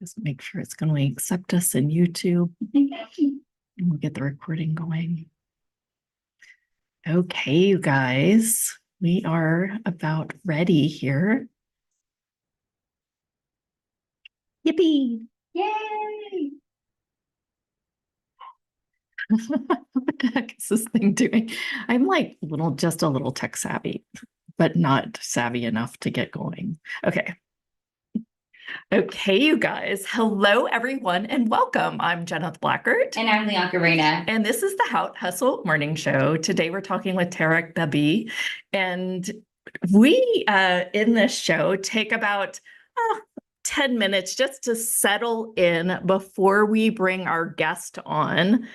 Just make sure it's going to accept us in YouTube. And we'll get the recording going. Okay, you guys, we are about ready here. Yippee! Yay! What the heck is this thing doing? I'm like just a little tech savvy, but not savvy enough to get going. Okay. Okay, you guys. Hello, everyone, and welcome. I'm Jenna Blackert. And I'm Leonka Reyna. And this is the How to Hustle Morning Show. Today we're talking with Tarek Bibi. And we, in this show, take about 10 minutes just to settle in before we bring our guest on.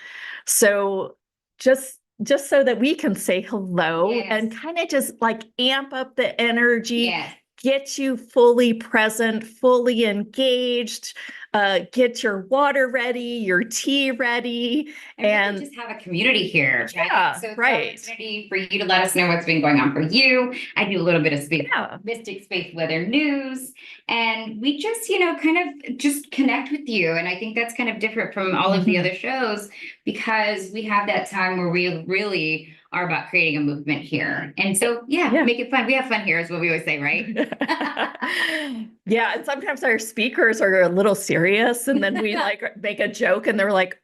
So just so that we can say hello and kind of just like amp up the energy, get you fully present, fully engaged, get your water ready, your tea ready. And just have a community here. Right? Yeah, so it's right. an opportunity for you to let us know what's been going on for you. I do a little bit of Mystic Space Weather News. And we just, kind of just connect with you. And I think that's kind of different from all of the other shows because we have that time where we really are about creating a movement here. And so, make it fun. We have fun here is what we always say, right? Yeah. And sometimes our speakers are a little serious and then we like make a joke and they're like,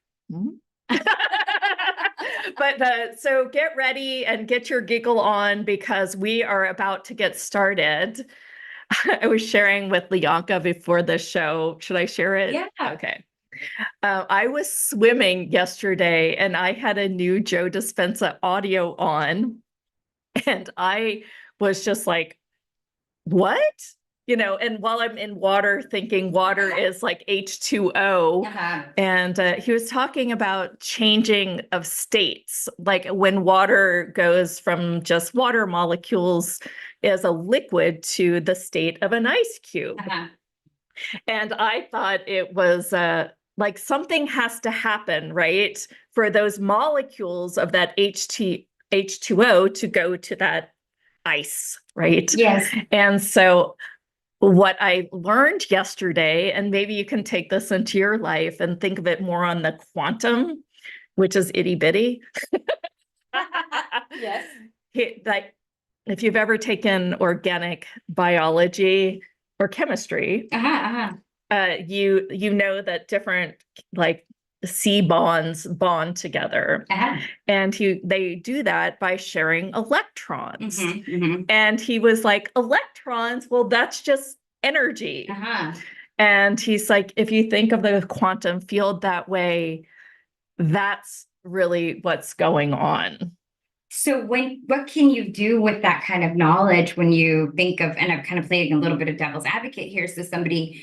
But so get ready and get your giggle on because we are about to get started. I was sharing with Leonka before the show. Should I share it? Yeah. Okay. I was swimming yesterday and I had a new Joe Dispenza audio on and I was just like, what? And while I'm in water thinking water is like H2O, and he was talking about changing of states, like when water goes from just water molecules as a liquid to the state of an ice cube. And I thought it was like something has to happen, right? For those molecules of that H2O to go to that ice, right? Yes. And so what I learned yesterday, and maybe you can take this into your life and think of it more on the quantum, which is itty bitty. Yes. Like if you've ever taken organic biology or chemistry, you know that different like C bonds bond together, and they do that by sharing electrons. And he was like, electrons, well, that's just energy. And he's like, if you think of the quantum field that way, that's really what's going on. So what can you do with that kind of knowledge when you think of, and I'm kind of playing a little bit of devil's advocate here, so somebody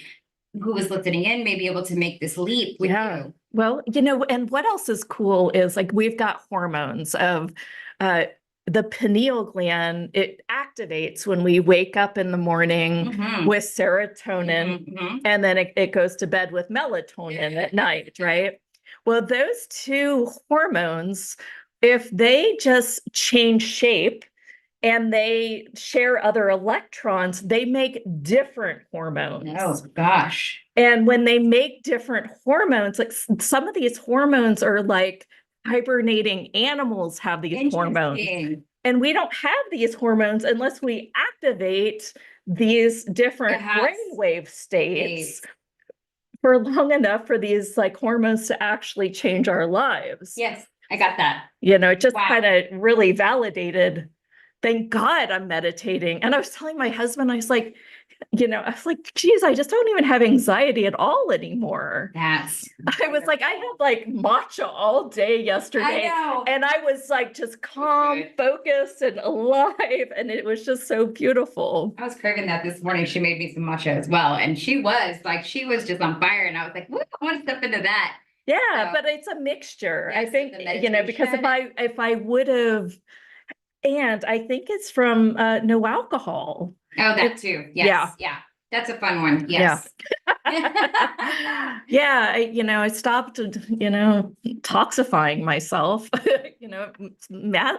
who was listening in may be able to make this leap with you. Well, and what else is cool is like we've got hormones of the pineal gland. It activates when we wake up in the morning with serotonin, and then it goes to bed with melatonin at night, right? Well, those two hormones, if they just change shape and they share other electrons, they make different hormones. Oh, gosh. And when they make different hormones, like some of these hormones are like hibernating animals have these hormones. And we don't have these hormones unless we activate these different brainwave states for long enough for these like hormones to actually change our lives. Yes, I got that. It just kind of really validated. Thank God I'm meditating. And I was telling my husband, I was like, geez, I just don't even have anxiety at all anymore. I was like, I had like matcha all day yesterday. And I was like just calm, focused, and alive. And it was just so beautiful. I was craving that this morning. She made me some matcha as well. And she was just on fire. And I was like, I want to step into that. Yeah, but it's a mixture. I think, because if I would have, and I think it's from no alcohol. Oh, that too. Yes. Yeah. That's a fun one. Yes. I stopped, toxifying myself. It's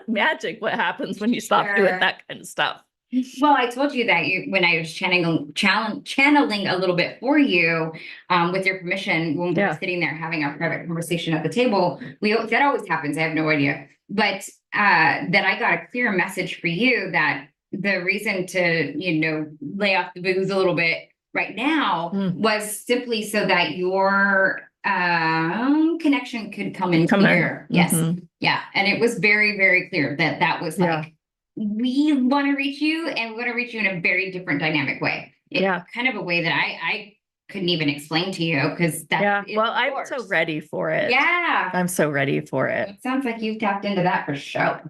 magic what happens when you stop doing that kind of stuff. Well, I told you that when I was channeling a little bit for you, with your permission, when we were sitting there having our private conversation at the table, that always happens. I have no idea, but that I got a clear message for you that the reason to lay off the booze a little bit right now was simply so that your connection could come in clear. Yes, yeah, and it was very, very clear that was like, we want to reach you, and we want to reach you in a very different dynamic way. Kind of a way that I couldn't even explain to you, because well, I'm so ready for it. Yeah, I'm so ready for it. It sounds like you've tapped into that for sure.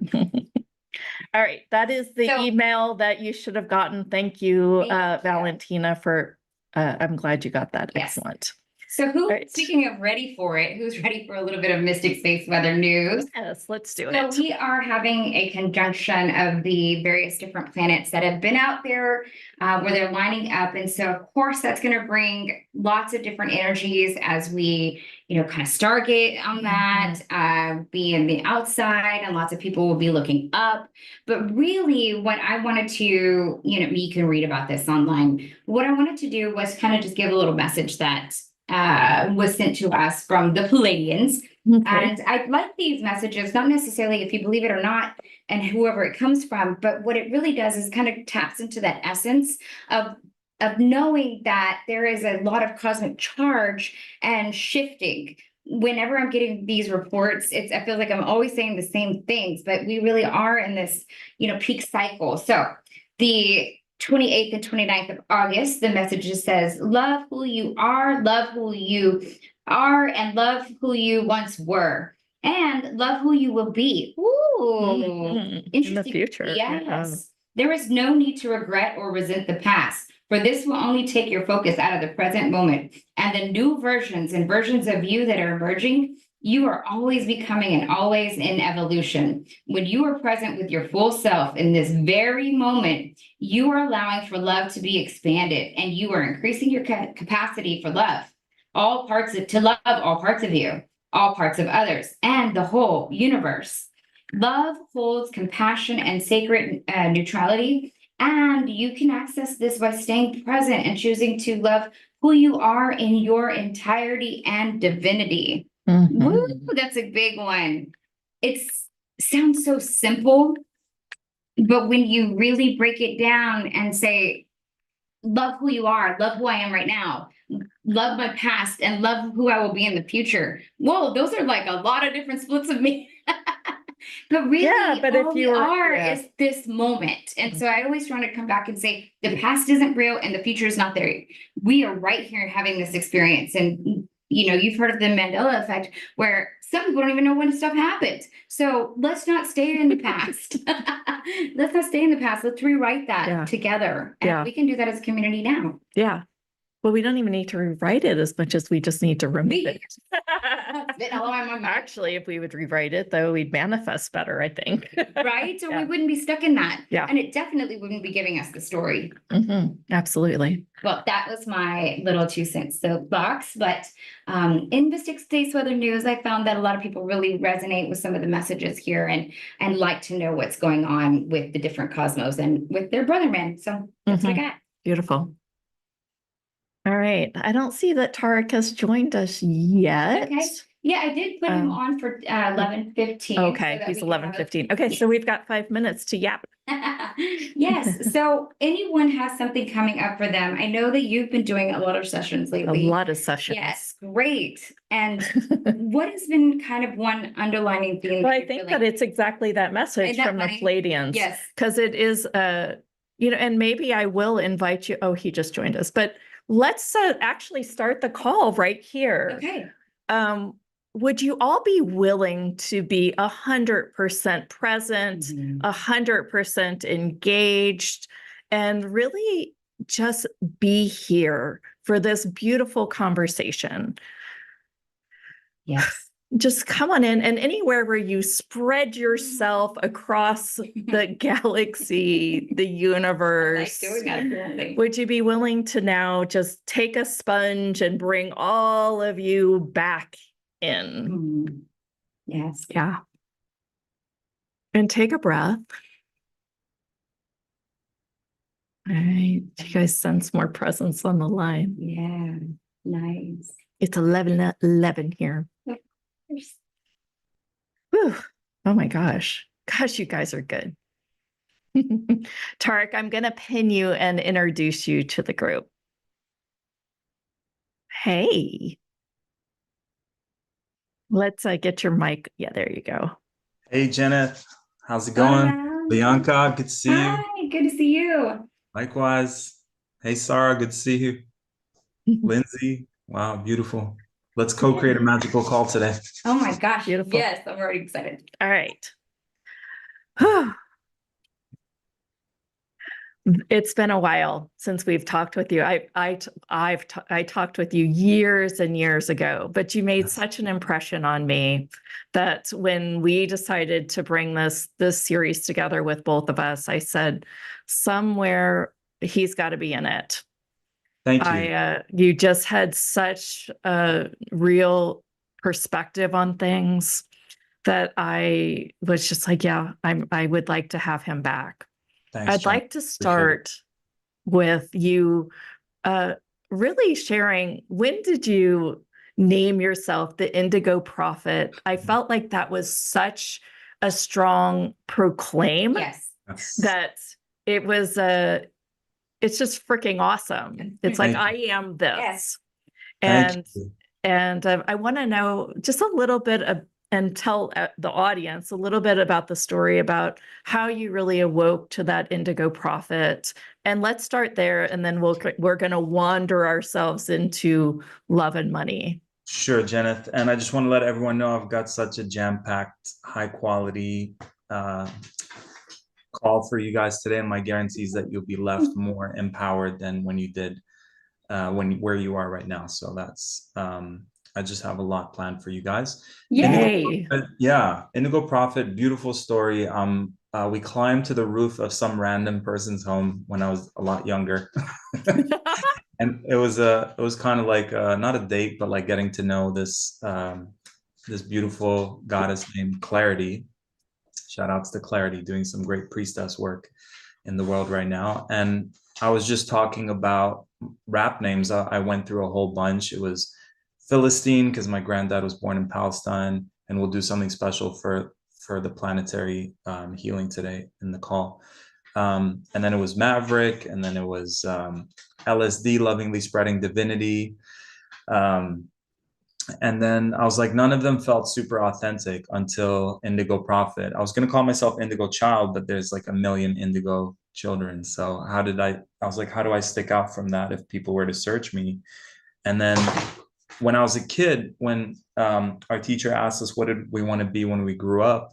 All right, that is the email that you should have gotten. Thank you, Valentina, for I'm glad you got that. Yes. Excellent. So speaking of ready for it, who's ready for a little bit of Mystic Space Weather news? Yes, let's do So it. we are having a conjunction of the various different planets that have been out there, where they're lining up. And so, of course, that's going to bring lots of different energies as we, kind of stargate on that, be in the outside, and lots of people will be looking up. But really, what I wanted to, you can read about this online. What I wanted to do was kind of just give a little message that was sent to us from the Pleiadians. And I like these messages, not necessarily if you believe it or not, and whoever it comes from, but what it really does is kind of taps into that essence of knowing that there is a lot of cosmic charge and shifting. Whenever I'm getting these reports, I feel like I'm always saying the same things, but we really are in this, peak cycle. So the 28th and 29th of August, the message just says, love who you are, love who you are, and love who you once were, and love who you will be. Ooh, interesting. In the future. Yes. There is no need to regret or resent the past, for this will only take your focus out of the present moment. And the new versions of you that are emerging, you are always becoming and always in evolution. When you are present with your full self in this very moment, you are allowing for love to be expanded, and you are increasing your capacity for love. To love all parts of you, all parts of others, and the whole universe. Love holds compassion and sacred neutrality, and you can access this by staying present and choosing to love who you are in your entirety and divinity. Woo, that's a big one. It sounds so simple, but when you really break it down and say, love who you are, love who I am right now, love my past, and love who I will be in the future. Whoa, those are like a lot of different splits of me. But really, but all we are is this moment. And so I always try to come back and say, the past isn't real and the future is not there. We are right here having this experience. And, you've heard of the Mandela effect, where some people don't even know when stuff happened. So let's not stay in the past. Let's not stay in the past. Let's rewrite that together. And we can do that as a community now. Yeah. Well, we don't even need to rewrite it as much as we just need to remove it. Actually, if we would rewrite it, though, we'd manifest better, I think. Right? So we wouldn't be stuck in that. Yeah. And it definitely wouldn't be giving us the story. Absolutely. Well, that was my little 2 cents soapbox. But in Mystic Space Weather News, I found that a lot of people really resonate with some of the messages here and like to know what's going on with the different cosmos and with their brother man. So that's what I got. Beautiful. All right. I don't see that Tarek has joined us yet. Okay. Yeah, I did put him on for 11:15. Okay, he's 11:15. Okay, so we've got 5 minutes to yap. Yes. So anyone has something coming up for them. I know that you've been doing a lot of sessions lately. A lot of sessions. Yes, great. And what has been kind of one underlining theme? Well, I think that it's exactly that message from the Pleiadians. Yes. Because it is, and maybe I will invite you. Oh, he just joined us. But let's actually start the call right here. Okay. Would you all be willing to be 100% present, 100% engaged, and really just be here for this beautiful conversation? Yes. Just come on in, and anywhere where you spread yourself across the galaxy, the universe, would you be willing to now just take a sponge and bring all of you back in? Yes. Yeah. And take a breath. All right. You guys sense more presence on the line. Yeah, nice. It's 11:11 here. Of course. Whew. Oh my gosh. Gosh, you guys are good. Tarek, I'm going to pin you and introduce you to the group. Hey. Let's get your mic. Yeah, there you go. Hey, Jenna. How's it going? Hola. Bianca, good to see you. Hi, good to see you. Likewise. Hey, Sarah, good to see you. Lindsay, wow, beautiful. Let's co-create a magical call today. Oh my gosh. Beautiful. Yes, I'm already excited. All right. It's been a while since we've talked with you. I talked with you years and years ago, but you made such an impression on me that when we decided to bring this series together with both of us, I said, somewhere he's got to be in it. Thank you. You just had such a real perspective on things that I was just like, yeah, I would like to have him back. Thanks, I'd Jenna. like to start with you really sharing, when did you name yourself the Indigo Prophet? I felt like that was such a strong proclaim. Yes. That it was it's just freaking awesome. It's like, I am this. Yes. And I want to know just a little bit of, and tell the audience a little bit about the story about how you really awoke to that Indigo Prophet. And let's start there, and then we're going to wander ourselves into love and money. Sure, Jenna. And I just want to let everyone know I've got such a jam-packed, high-quality call for you guys today. And my guarantee is that you'll be left more empowered than when you did where you are right now. So that's I just have a lot planned for you guys. Yay! Indigo Prophet, beautiful story. We climbed to the roof of some random person's home when I was a lot younger. And it was kind of like not a date, but like getting to know this this beautiful goddess named Clarity. Shout outs to Clarity, doing some great priestess work in the world right now. And I was just talking about rap names. I went through a whole bunch. It was Philistine because my granddad was born in Palestine, and we'll do something special for the planetary healing today in the call. And then it was Maverick, and then it was LSD, lovingly spreading divinity. And then I was like, none of them felt super authentic until Indigo Prophet. I was going to call myself Indigo Child, but there's like a million Indigo children. So I was like, how do I stick out from that if people were to search me? And then when I was a kid, when our teacher asked us, what did we want to be when we grew up?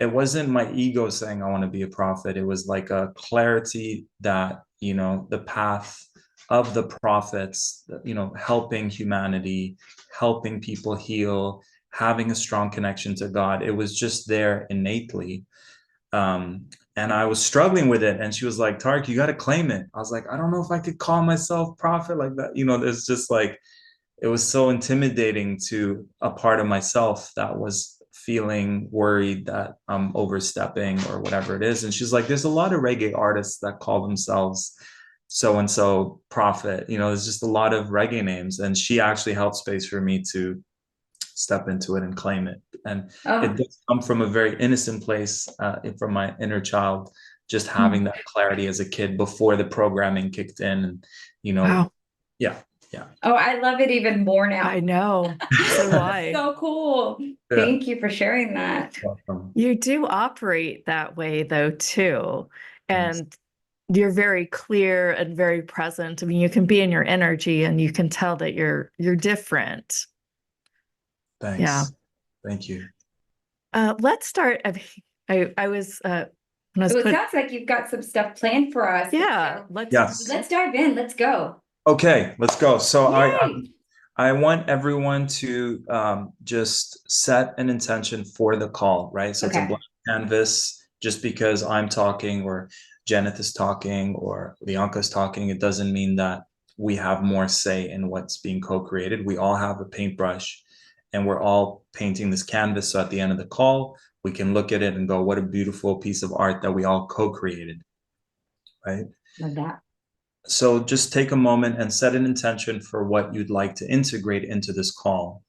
It wasn't my ego saying I want to be a prophet. It was like a clarity that, the path of the prophets, helping humanity, helping people heal, having a strong connection to God. It was just there innately. And I was struggling with it. And she was like, Tarek, you got to claim it. I was like, I don't know if I could call myself prophet like that. There's just like, it was so intimidating to a part of myself that was feeling worried that I'm overstepping or whatever it is. And she's like, there's a lot of reggae artists that call themselves so-and-so prophet. There's just a lot of reggae names. And she actually held space for me to step into it and claim it. And it does come from a very innocent place, from my inner child, just having that clarity as a kid before the programming kicked in. And, Wow. Yeah. Oh, I love it even more now. I know. So do I. So cool. Yeah. Thank you for sharing that. Welcome. You do operate that way though, too. And you're very clear and very present. I mean, you can be in your energy and you can tell that you're different. Thanks. Yeah. Thank you. Let's start. I was it sounds like you've got some stuff planned for us. Yeah. So let's dive in. Let's go. Okay, let's go. So I want everyone to just set an intention for the call, right? So it's a blank canvas. Just because I'm talking or Janet is talking or Bianca's talking, it doesn't mean that we have more say in what's being co-created. We all have a paintbrush and we're all painting this canvas. So at the end of the call, we can look at it and go, what a beautiful piece of art that we all co-created, right? Love that. So just take a moment and set an intention for what you'd like to integrate into this call.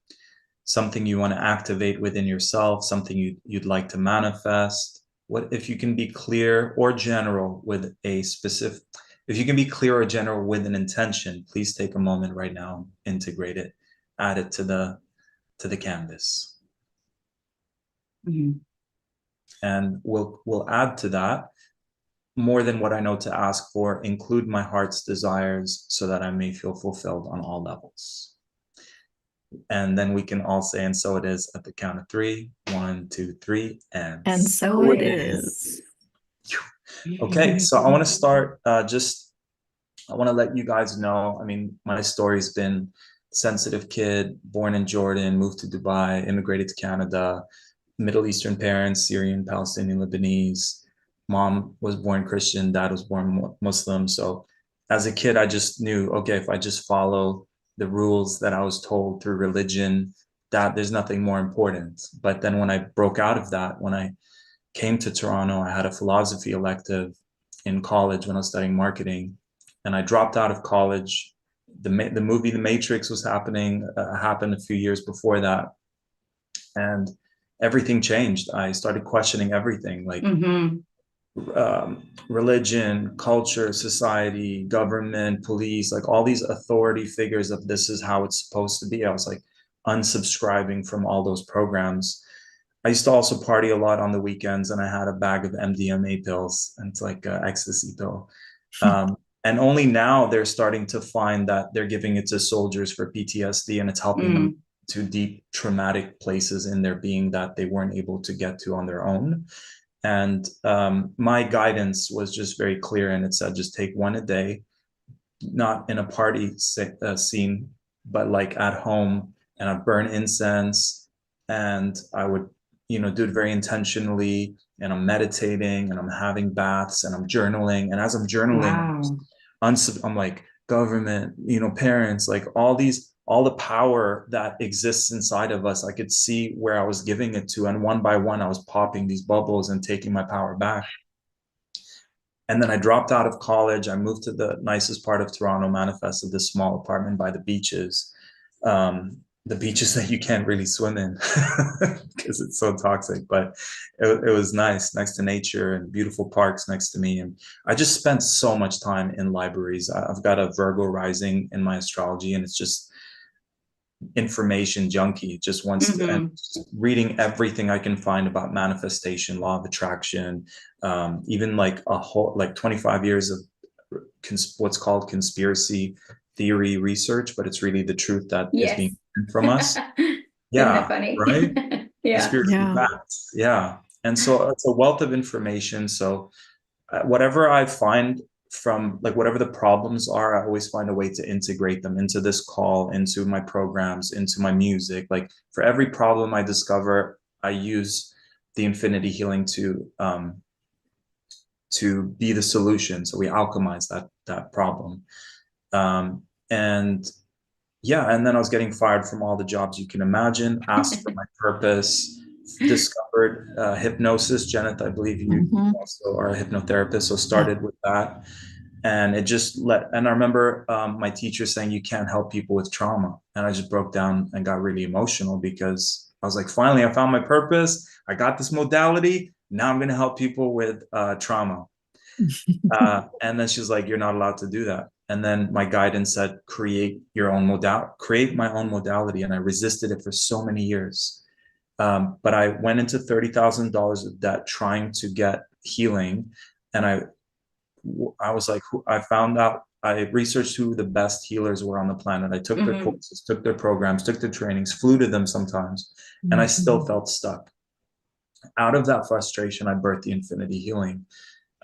Something you want to activate within yourself, something you'd like to manifest. What if you can be clear or general with a specific, if you can be clear or general with an intention, please take a moment right now, integrate it, add it to the canvas. Mm-hmm. And we'll add to that more than what I know to ask for, include my heart's desires so that I may feel fulfilled on all levels. And then we can all say, and so it is, at the count of 3. 1, 2, 3, And so it is. Okay, so I want to start I want to let you guys know, I mean, my story's been sensitive kid, born in Jordan, moved to Dubai, immigrated to Canada, Middle Eastern parents, Syrian, Palestinian, Lebanese. Mom was born Christian, dad was born Muslim. So as a kid, I just knew, okay, if I just follow the rules that I was told through religion, that there's nothing more important. But then when I broke out of that, when I came to Toronto, I had a philosophy elective in college when I was studying marketing, and I dropped out of college. The movie The Matrix was happened a few years before that, and everything changed. I started questioning everything, like religion, culture, society, government, police, like all these authority figures of this is how it's supposed to be. I was like unsubscribing from all those programs. I used to also party a lot on the weekends, and I had a bag of MDMA pills, and it's like an ecstasy pill. And only now they're starting to find that they're giving it to soldiers for PTSD, and it's helping them to deep traumatic places in their being that they weren't able to get to on their own. And my guidance was just very clear, and it said, just take one a day, not in a party scene, but like at home, and I burn incense, and I would, do it very intentionally, and I'm meditating, and I'm having baths, and I'm journaling. And as I'm journaling, I'm like, government, parents, like all the power that exists inside of us, I could see where I was giving it to. And one by one, I was popping these bubbles and taking my power back. And then I dropped out of college. I moved to the nicest part of Toronto, manifested this small apartment by the beaches. The beaches that you can't really swim in because it's so toxic, but it was nice, next to nature and beautiful parks next to me. And I just spent so much time in libraries. I've got a Virgo rising in my astrology, and it's just information junkie, just wants to, and reading everything I can find about manifestation, law of attraction, even like 25 years of what's called conspiracy theory research, but it's really the truth that is being from us. Yeah. Isn't that funny? Right? Yeah. Conspiracy facts. Yeah. And so it's a wealth of information. So whatever I find from, like, whatever the problems are, I always find a way to integrate them into this call, into my programs, into my music. Like, for every problem I discover, I use the infinity healing to be the solution. So we alchemize that problem. And yeah, and then I was getting fired from all the jobs you can imagine, asked for my purpose, discovered hypnosis. Janet, I believe you also are a hypnotherapist, so started with that. And it just and I remember my teacher saying, you can't help people with trauma. And I just broke down and got really emotional, because I was like, finally, I found my purpose. I got this modality. Now I'm going to help people with trauma. And then she's like, you're not allowed to do that. And then my guidance said, create my own modality. And I resisted it for so many years. But I went into $30,000 of debt trying to get healing. And I was like, I found out, I researched who the best healers were on the planet. I took their courses, took their programs, took their trainings, flew to them sometimes, and I still felt stuck. Out of that frustration, I birthed the infinity healing.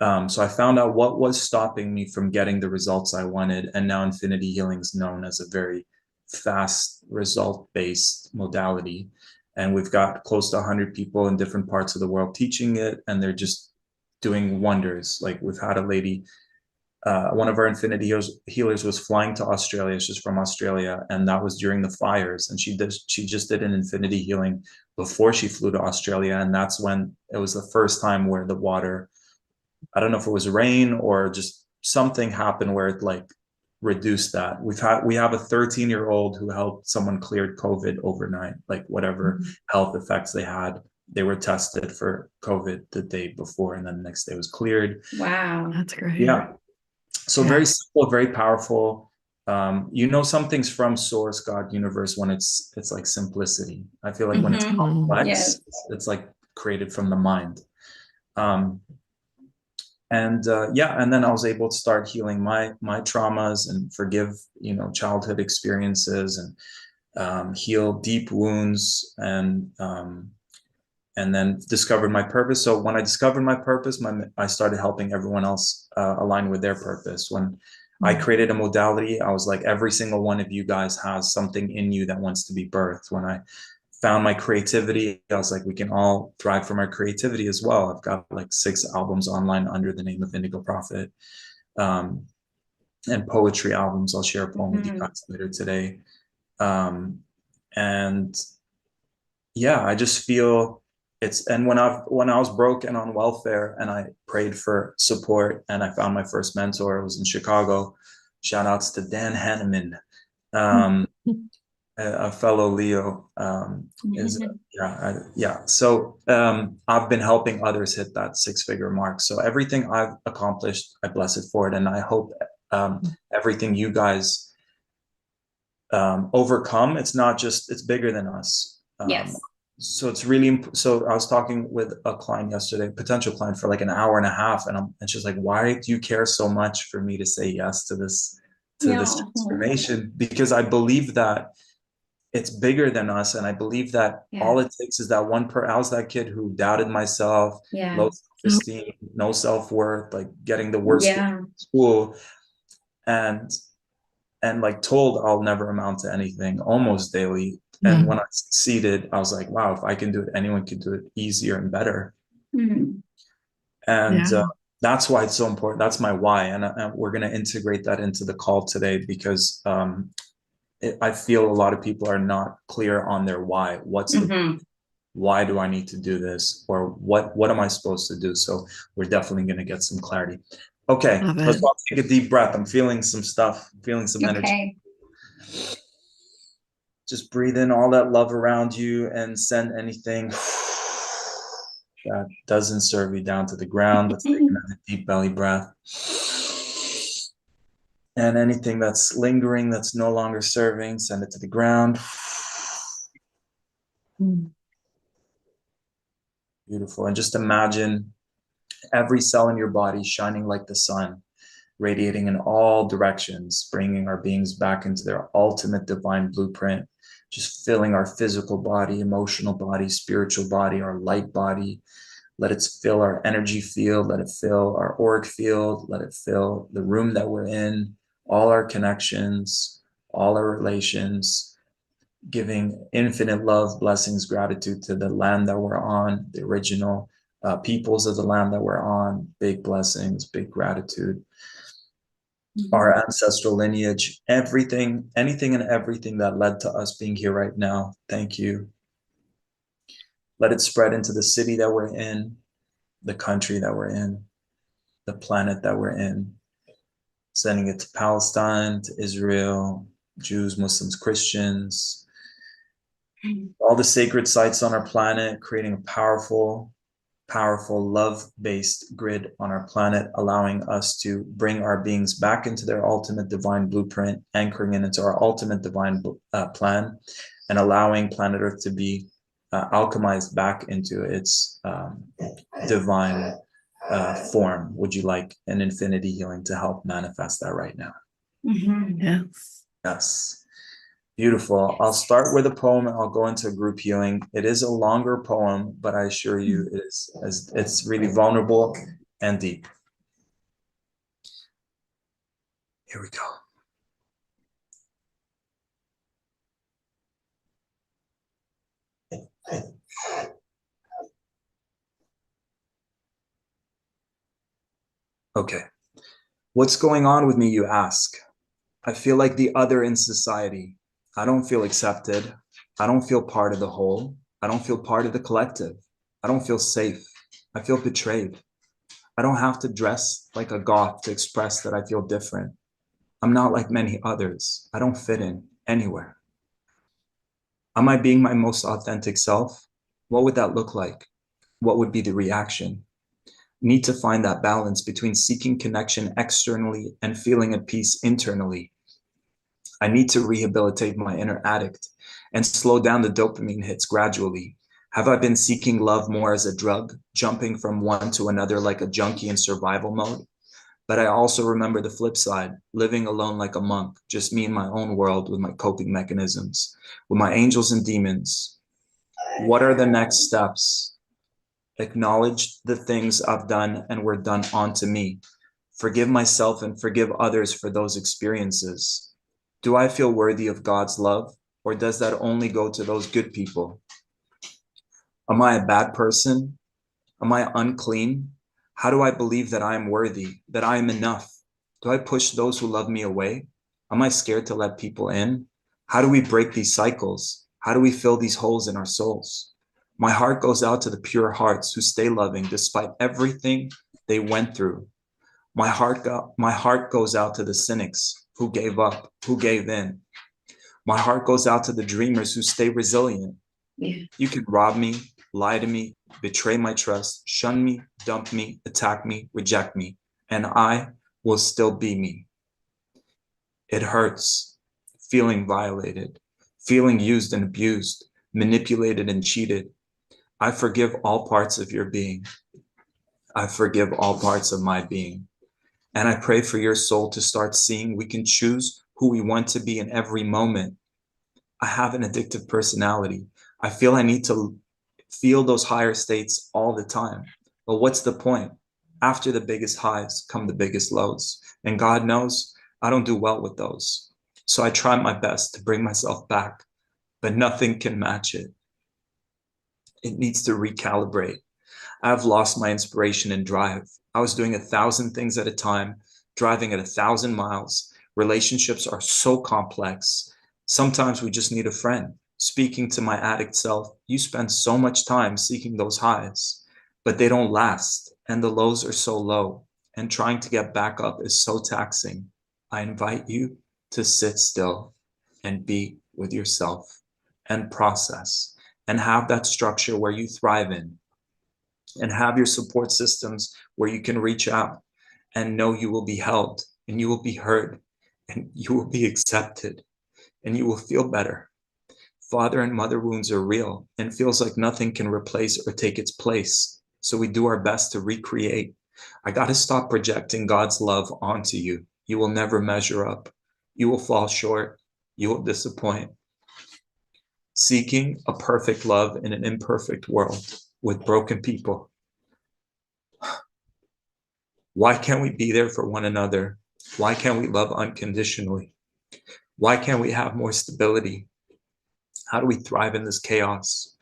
So I found out what was stopping me from getting the results I wanted. And now infinity healing is known as a very fast result-based modality. And we've got close to 100 people in different parts of the world teaching it, and they're just doing wonders. Like, we've had a lady, one of our infinity healers was flying to Australia. She's from Australia, and that was during the fires. And she just did an infinity healing before she flew to Australia. And that's when it was the first time where the water, I don't know if it was rain or just something happened where it like reduced that. We have a 13-year-old who helped someone cleared COVID overnight, like whatever health effects they had. They were tested for COVID the day before, and then the next day was cleared. Wow. That's great. Yeah. So very simple, very powerful. Something's from source, God, universe, when it's like simplicity. I feel like when it's complex, Yes. it's like created from the mind. And then I was able to start healing my traumas and forgive, childhood experiences, and heal deep wounds, and then discovered my purpose. So when I discovered my purpose, I started helping everyone else align with their purpose. When I created a modality, I was like, every single one of you guys has something in you that wants to be birthed. When I found my creativity, I was like, we can all thrive from our creativity as well. I've got like 6 albums online under the name of Indigo Prophet, and poetry albums. I'll share a poem with you guys later today. And yeah, I just feel and when I was broke and on welfare, and I prayed for support, and I found my first mentor. It was in Chicago. Shout outs to Dan Hanneman, a fellow Leo. So I've been helping others hit that 6-figure mark. So everything I've accomplished, I bless it for it, and I hope everything you guys overcome. It's bigger than us. Yes. So it's really, so I was talking with a client yesterday, potential client, for like an hour and a half. And she's like, why do you care so much for me to say yes to this transformation? Because I believe that it's bigger than us. And I believe that all it takes is that I was that kid who doubted myself, low self-esteem, no self-worth, like getting the worst school, and like told I'll never amount to anything almost daily. And when I succeeded, I was like, wow, if I can do it, anyone can do it easier and better. And that's why it's so important. That's my why. And we're going to integrate that into the call today, because I feel a lot of people are not clear on their why. Why do I need to do this? Or what am I supposed to do? So we're definitely going to get some clarity. Okay, let's all take a deep breath. I'm feeling some stuff, feeling some energy. Just breathe in all that love around you and send anything that doesn't serve you down to the ground. Let's take another deep belly breath. And anything that's lingering, that's no longer serving, send it to the ground. Beautiful. And just imagine every cell in your body shining like the sun, radiating in all directions, bringing our beings back into their ultimate divine blueprint, just filling our physical body, emotional body, spiritual body, our light body. Let it fill our energy field, let it fill our auric field, let it fill the room that we're in, all our connections, all our relations, giving infinite love, blessings, gratitude to the land that we're on, the original peoples of the land that we're on, big blessings, big gratitude. Our ancestral lineage, everything, anything and everything that led to us being here right now. Thank you. Let it spread into the city that we're in, the country that we're in, the planet that we're in. Sending it to Palestine, to Israel, Jews, Muslims, Christians, all the sacred sites on our planet, creating a powerful love-based grid on our planet, allowing us to bring our beings back into their ultimate divine blueprint, anchoring it into our ultimate divine plan, and allowing planet Earth to be alchemized back into its divine form. Would you like an infinity healing to help manifest that right now? Yes. Beautiful. I'll start with a poem and I'll go into a group healing. It is a longer poem, but I assure you it's really vulnerable and deep. Here we go. Okay. What's going on with me, you ask? I feel like the other in society. I don't feel accepted. I don't feel part of the whole. I don't feel part of the collective. I don't feel safe. I feel betrayed. I don't have to dress like a goth to express that I feel different. I'm not like many others. I don't fit in anywhere. Am I being my most authentic self? What would that look like? What would be the reaction? Need to find that balance between seeking connection externally and feeling at peace internally. I need to rehabilitate my inner addict and slow down the dopamine hits gradually. Have I been seeking love more as a drug, jumping from one to another like a junkie in survival mode? But I also remember the flip side, living alone like a monk, just me in my own world with my coping mechanisms, with my angels and demons. What are the next steps? Acknowledge the things I've done and were done onto me. Forgive myself and forgive others for those experiences. Do I feel worthy of God's love, or does that only go to those good people? Am I a bad person? Am I unclean? How do I believe that I am worthy, that I am enough? Do I push those who love me away? Am I scared to let people in? How do we break these cycles? How do we fill these holes in our souls? My heart goes out to the pure hearts who stay loving despite everything they went through. My heart goes out to the cynics who gave up, who gave in. My heart goes out to the dreamers who stay resilient. Yeah. You can rob me, lie to me, betray my trust, shun me, dump me, attack me, reject me, and I will still be me. It hurts, feeling violated, feeling used and abused, manipulated and cheated. I forgive all parts of your being. I forgive all parts of my being. And I pray for your soul to start seeing we can choose who we want to be in every moment. I have an addictive personality. I feel I need to feel those higher states all the time. But what's the point? After the biggest highs come the biggest lows. And God knows I don't do well with those. So I try my best to bring myself back, but nothing can match it. It needs to recalibrate. I've lost my inspiration and drive. I was doing 1,000 things at a time, driving at 1,000 miles. Relationships are so complex. Sometimes we just need a friend. Speaking to my addict self, you spend so much time seeking those highs, but they don't last, and the lows are so low, and trying to get back up is so taxing. I invite you to sit still and be with yourself and process and have that structure where you thrive in, and have your support systems where you can reach out and know you will be held and you will be heard and you will be accepted and you will feel better. Father and mother wounds are real and feels like nothing can replace or take its place. So we do our best to recreate. I got to stop projecting God's love onto you. You will never measure up. You will fall short. You will disappoint. Seeking a perfect love in an imperfect world with broken people. Why can't we be there for one another? Why can't we love unconditionally? Why can't we have more stability? How do we thrive in this chaos?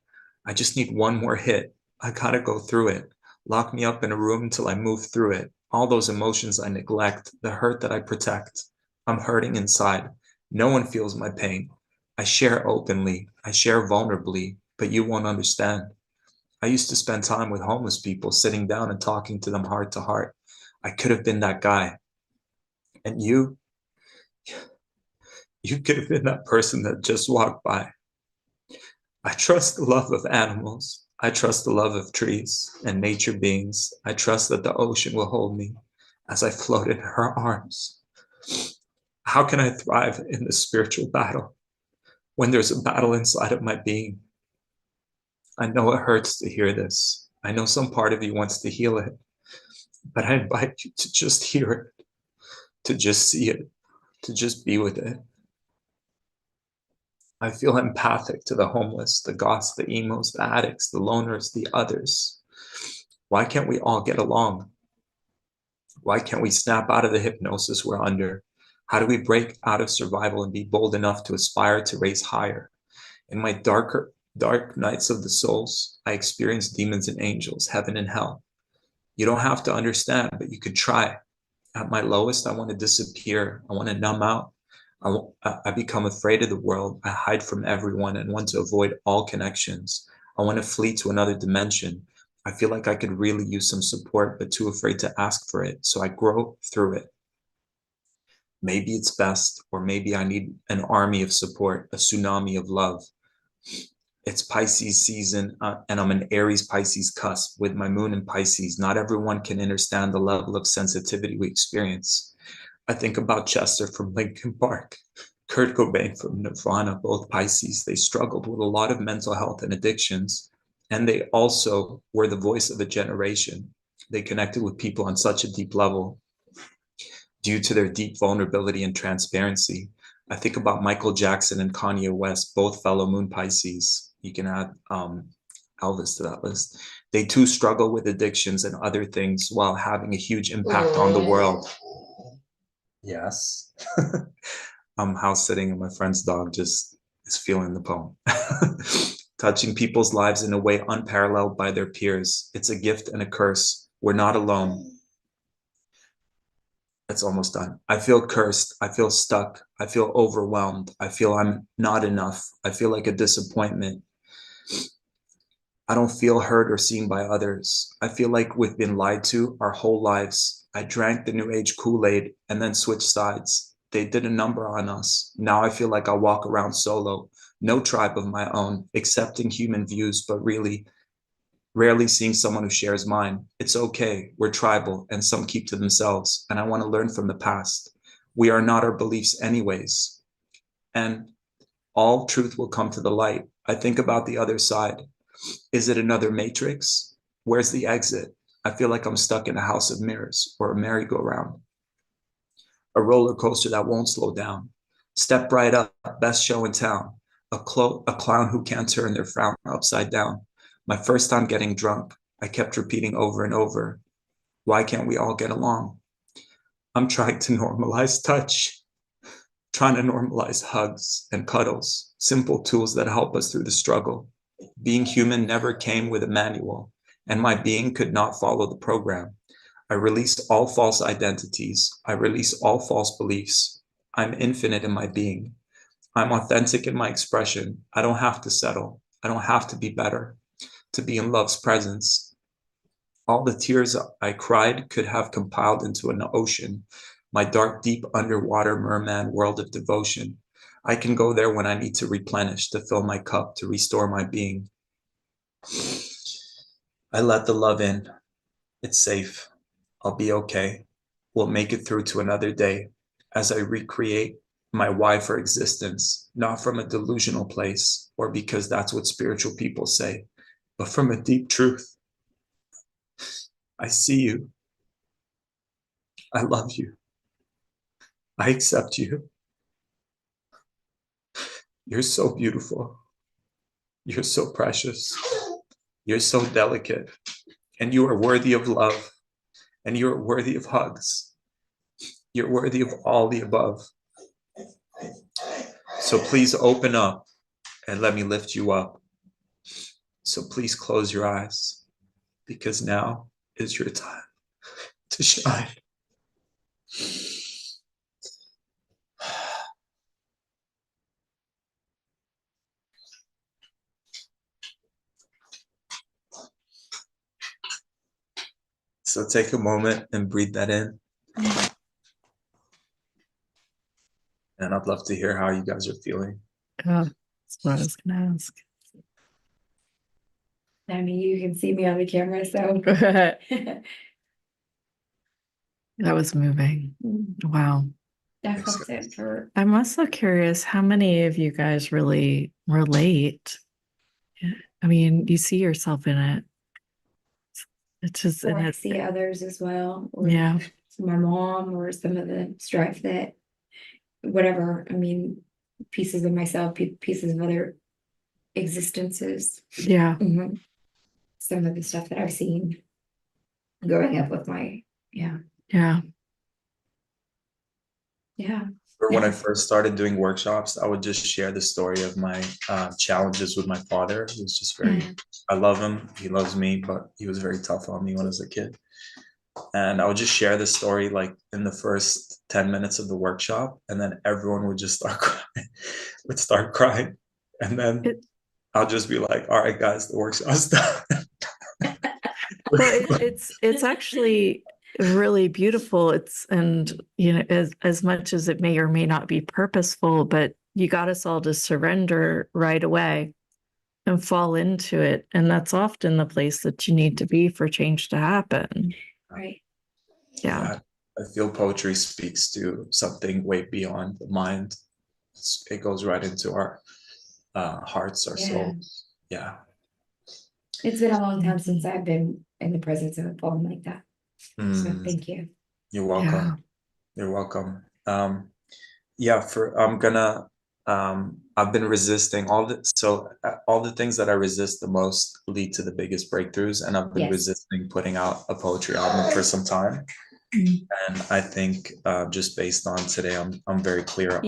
I just need one more hit. I gotta go through it. Lock me up in a room until I move through it. All those emotions I neglect, the hurt that I protect. I'm hurting inside. No one feels my pain. I share openly. I share vulnerably, but you won't understand. I used to spend time with homeless people, sitting down and talking to them heart to heart. I could have been that guy. And you could have been that person that just walked by. I trust the love of animals. I trust the love of trees and nature beings. I trust that the ocean will hold me as I float in her arms. How can I thrive in this spiritual battle when there's a battle inside of my being? I know it hurts to hear this. I know some part of you wants to heal it, but I invite you to just hear it, to just see it, to just be with it. I feel empathic to the homeless, the goths, the emos, the addicts, the loners, the others. Why can't we all get along? Why can't we snap out of the hypnosis we're under? How do we break out of survival and be bold enough to aspire to raise higher? In my dark nights of the souls, I experience demons and angels, heaven and hell. You don't have to understand, but you could try. At my lowest, I want to disappear. I want to numb out. I become afraid of the world. I hide from everyone and want to avoid all connections. I want to flee to another dimension. I feel like I could really use some support, but too afraid to ask for it. So I grow through it. Maybe it's best, or maybe I need an army of support, a tsunami of love. It's Pisces season, and I'm an Aries Pisces cusp with my moon in Pisces. Not everyone can understand the level of sensitivity we experience. I think about Chester from Linkin Park, Kurt Cobain from Nirvana, both Pisces. They struggled with a lot of mental health and addictions, and they also were the voice of a generation. They connected with people on such a deep level due to their deep vulnerability and transparency. I think about Michael Jackson and Kanye West, both fellow moon Pisces. You can add Elvis to that list. They too struggle with addictions and other things while having a huge impact on the world. Yes. I'm house sitting and my friend's dog just is feeling the poem. Touching people's lives in a way unparalleled by their peers. It's a gift and a curse. We're not alone. It's almost done. I feel cursed. I feel stuck. I feel overwhelmed. I feel I'm not enough. I feel like a disappointment. I don't feel heard or seen by others. I feel like we've been lied to our whole lives. I drank the new age Kool-Aid and then switched sides. They did a number on us. Now I feel like I walk around solo, no tribe of my own, accepting human views, but really rarely seeing someone who shares mine. It's okay. We're tribal and some keep to themselves. And I want to learn from the past. We are not our beliefs anyways. And all truth will come to the light. I think about the other side. Is it another matrix? Where's the exit? I feel like I'm stuck in a house of mirrors or a merry-go-round, a roller coaster that won't slow down. Step right up, best show in town. A clown who can't turn their frown upside down. My first time getting drunk, I kept repeating over and over, why can't we all get along? I'm trying to normalize touch, trying to normalize hugs and cuddles, simple tools that help us through the struggle. Being human never came with a manual, and my being could not follow the program. I release all false identities. I release all false beliefs. I'm infinite in my being. I'm authentic in my expression. I don't have to settle. I don't have to be better to be in love's presence. All the tears I cried could have compiled into an ocean, my dark, deep underwater merman world of devotion. I can go there when I need to replenish, to fill my cup, to restore my being. I let the love in. It's safe. I'll be okay. We'll make it through to another day as I recreate my why for existence, not from a delusional place or because that's what spiritual people say, but from a deep truth. I see you. I love you. I accept you. You're so beautiful. You're so precious. You're so delicate. And you are worthy of love. And you are worthy of hugs. You're worthy of all the above. So please open up and let me lift you up. So please close your eyes, because now is your time to shine. So take a moment and breathe that in. And I'd love to hear how you guys are feeling. That's what I was going to ask. I mean, you can see me on the camera, so. That was moving. Wow. That helps it for. I'm also curious how many of you guys really relate. I mean, you see yourself in it. It's just, Or and I it's, see others as well, or yeah, my mom, or some of the strife that, whatever, I mean, pieces of myself, pieces of other existences. yeah. Mhm. Some of the stuff that I've seen growing up with my, yeah. Yeah. Or when I first started doing workshops, I would just share the story of my challenges with my father. He was just very, I love him, he loves me, but he was very tough on me when I was a kid. And I would just share the story like in the first 10 minutes of the workshop, and then everyone would just start crying. And then I'll just be like, all right, guys, the workshop's done. Well, it's actually really beautiful. And as much as it may or may not be purposeful, but you got us all to surrender right away and fall into it. And that's often the place that you need to be for change to happen. Right. Yeah. I feel poetry speaks to something way beyond the mind. It goes right into our hearts, our souls. Yeah. It's been a long time since I've been in the presence of a poem like that. So thank you. You're welcome. Yeah. You're welcome. I've been resisting all the things that I resist the most lead to the biggest breakthroughs, and I've been resisting putting out a poetry album for some time. And I think just based on today, I'm very clear on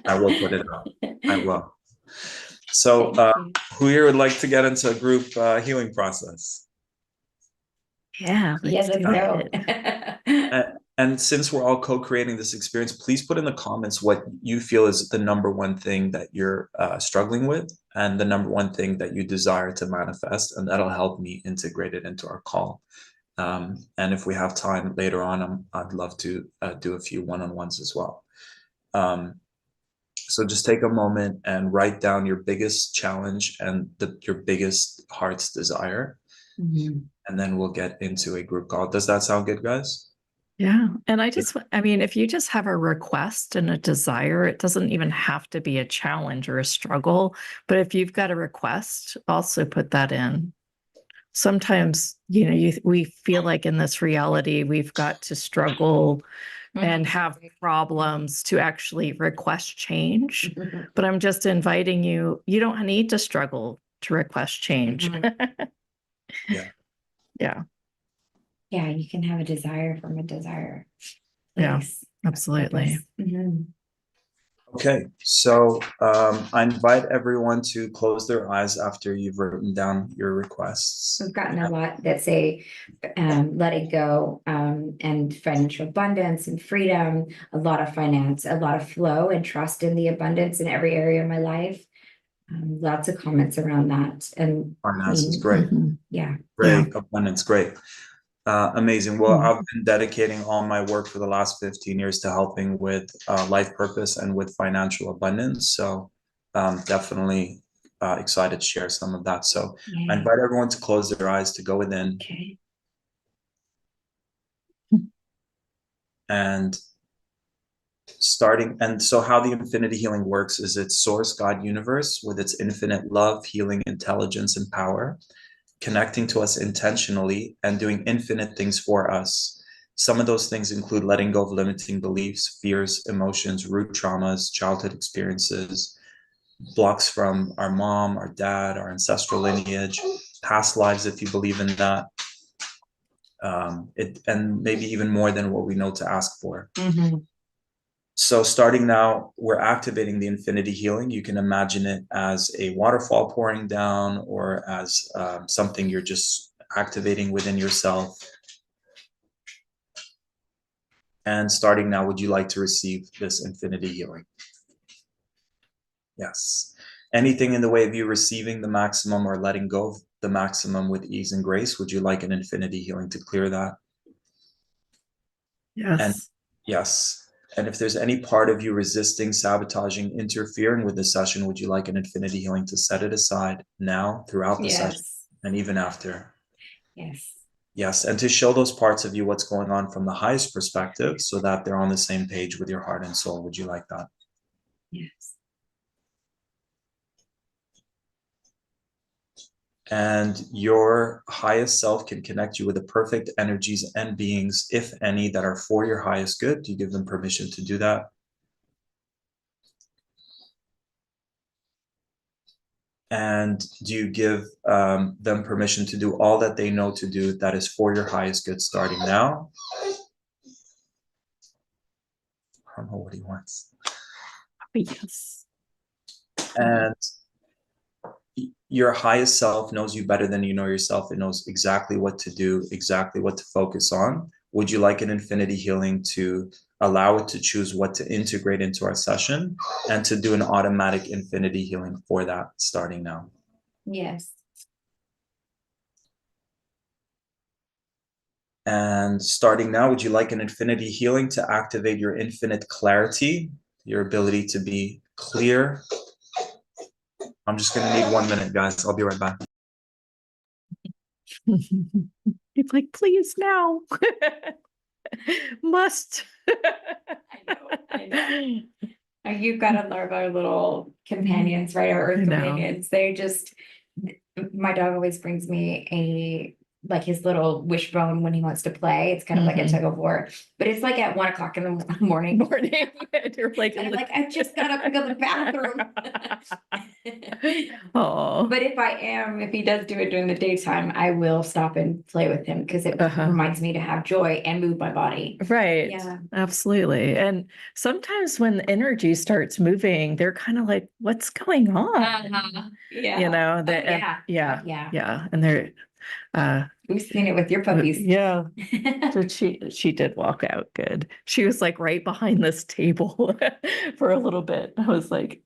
I will put it out. I will. So who here would like to get into a group healing process? Yeah. Let's go. And since we're all co-creating this experience, please put in the comments what you feel is the number one thing that you're struggling with and the number one thing that you desire to manifest, and that'll help me integrate it into our call. And if we have time later on, I'd love to do a few one-on-ones as well. So just take a moment and write down your biggest challenge and your biggest heart's desire. And then we'll get into a group call. Does that sound good, guys? Yeah. And if you just have a request and a desire, it doesn't even have to be a challenge or a struggle. But if you've got a request, also put that in. Sometimes, we feel like in this reality, we've got to struggle and have problems to actually request change. But I'm just inviting you don't need to struggle to request change. Yeah. Yeah. Yeah, you can have a desire from a desire. Yeah, absolutely. Okay, so I invite everyone to close their eyes after you've written down your requests. We've gotten a lot that say letting go and financial abundance and freedom, a lot of finance, a lot of flow and trust in the abundance in every area of my life. Lots of comments around that. And finance is great. Yeah. Great. Yeah. Abundance, great. Amazing. Well, I've been dedicating all my work for the last 15 years to helping with life purpose and with financial abundance. So definitely excited to share some of that. So I invite everyone to close their eyes, to go within. Okay. And so how the infinity healing works is it's source, God, universe with its infinite love, healing, intelligence, and power, connecting to us intentionally and doing infinite things for us. Some of those things include letting go of limiting beliefs, fears, emotions, root traumas, childhood experiences, blocks from our mom, our dad, our ancestral lineage, past lives, if you believe in that, and maybe even more than what we know to ask for. So starting now, we're activating the infinity healing. You can imagine it as a waterfall pouring down, or as something you're just activating within yourself. And starting now, would you like to receive this infinity healing? Yes. Anything in the way of you receiving the maximum or letting go of the maximum with ease and grace? Would you like an infinity healing to clear that? Yes. And yes. And if there's any part of you resisting, sabotaging, interfering with the session, would you like an infinity healing to set it aside now, throughout the session, and even after? Yes. Yes. And to show those parts of you what's going on from the highest perspective, so that they're on the same page with your heart and soul. Would you like that? Yes. And your highest self can connect you with the perfect energies and beings, if any, that are for your highest good. Do you give them permission to do that? And do you give them permission to do all that they know to do that is for your highest good, starting now? I don't know what he wants. Yes. And your highest self knows you better than you know yourself. It knows exactly what to do, exactly what to focus on. Would you like an infinity healing to allow it to choose what to integrate into our session, and to do an automatic infinity healing for that starting now? Yes. And starting now, would you like an infinity healing to activate your infinite clarity, your ability to be clear? I'm just going to need 1 minute, guys. I'll be right back. It's like, please now. Must. I know. You've got to love our little companions, right? Our I earth know. companions. They just, my dog always brings me like his little wishbone when he wants to play. It's kind of like a tug of war, but it's like at 1 o'clock in the morning. And you're like, And I'm like, I just got up to go to the bathroom. Oh, But if he does do it during the daytime, I will stop and play with him because it reminds me to have joy and move my body. right. Yeah. Absolutely. And sometimes when the energy starts moving, they're kind of like, what's going on? Yeah. You know, Oh, yeah. yeah. Yeah. Yeah. And they're We've seen it with your puppies. yeah. So she did walk out good. She was like right behind this table for a little bit. I was like,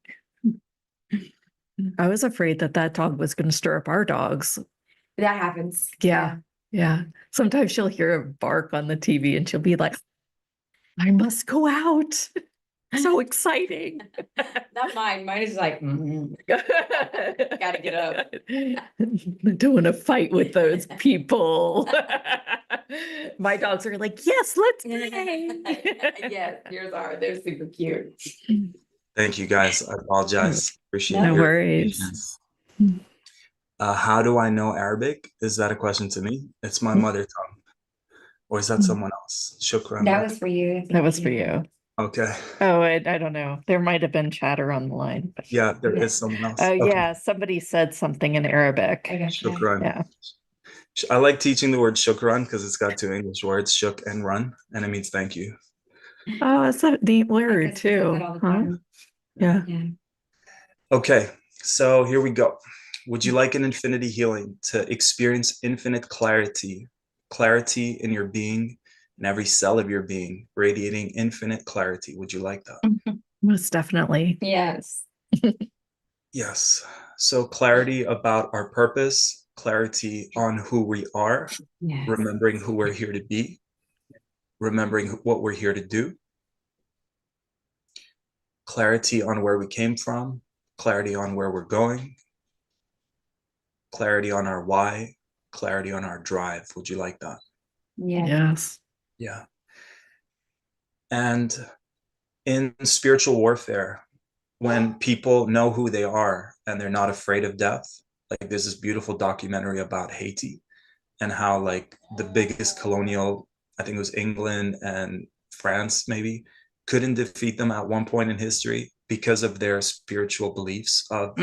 I was afraid that dog was going to stir up our dogs. That happens. Yeah. Yeah. Sometimes she'll hear a bark on the TV and she'll be like, I must go out. So exciting. Not mine. Mine is like, gotta get up. I don't want to fight with those people. My dogs are like, yes, let's play. Yes, yours are. They're super cute. Thank you, guys. I apologize. Appreciate No your worries. patience. How do I know Arabic? Is that a question to me? It's my mother tongue. Or is that someone else? Shukran. That was for you. That was for you. Okay. Oh, I don't know. There might have been chatter on the line. But... Yeah, there is someone else. Oh, Okay. yeah. Somebody said something in Arabic. Shukran. Yeah. I like teaching the word shukran because it's got 2 English words, shuk and run, and it means thank you. Oh, that's a neat word too. Huh? Yeah. Okay, so here we go. Would you like an infinity healing to experience infinite clarity in your being, in every cell of your being, radiating infinite clarity? Would you like that? Most definitely. Yes. Yes. So clarity about our purpose, clarity on who we are, remembering who we're here to be, remembering what we're here to do, clarity on where we came from, clarity on where we're going, clarity on our why, clarity on our drive. Would you like that? Yes. Yeah. And in spiritual warfare, when people know who they are and they're not afraid of death, like there's this beautiful documentary about Haiti and how like the biggest colonial, I think it was England and France maybe, couldn't defeat them at one point in history because of their spiritual beliefs of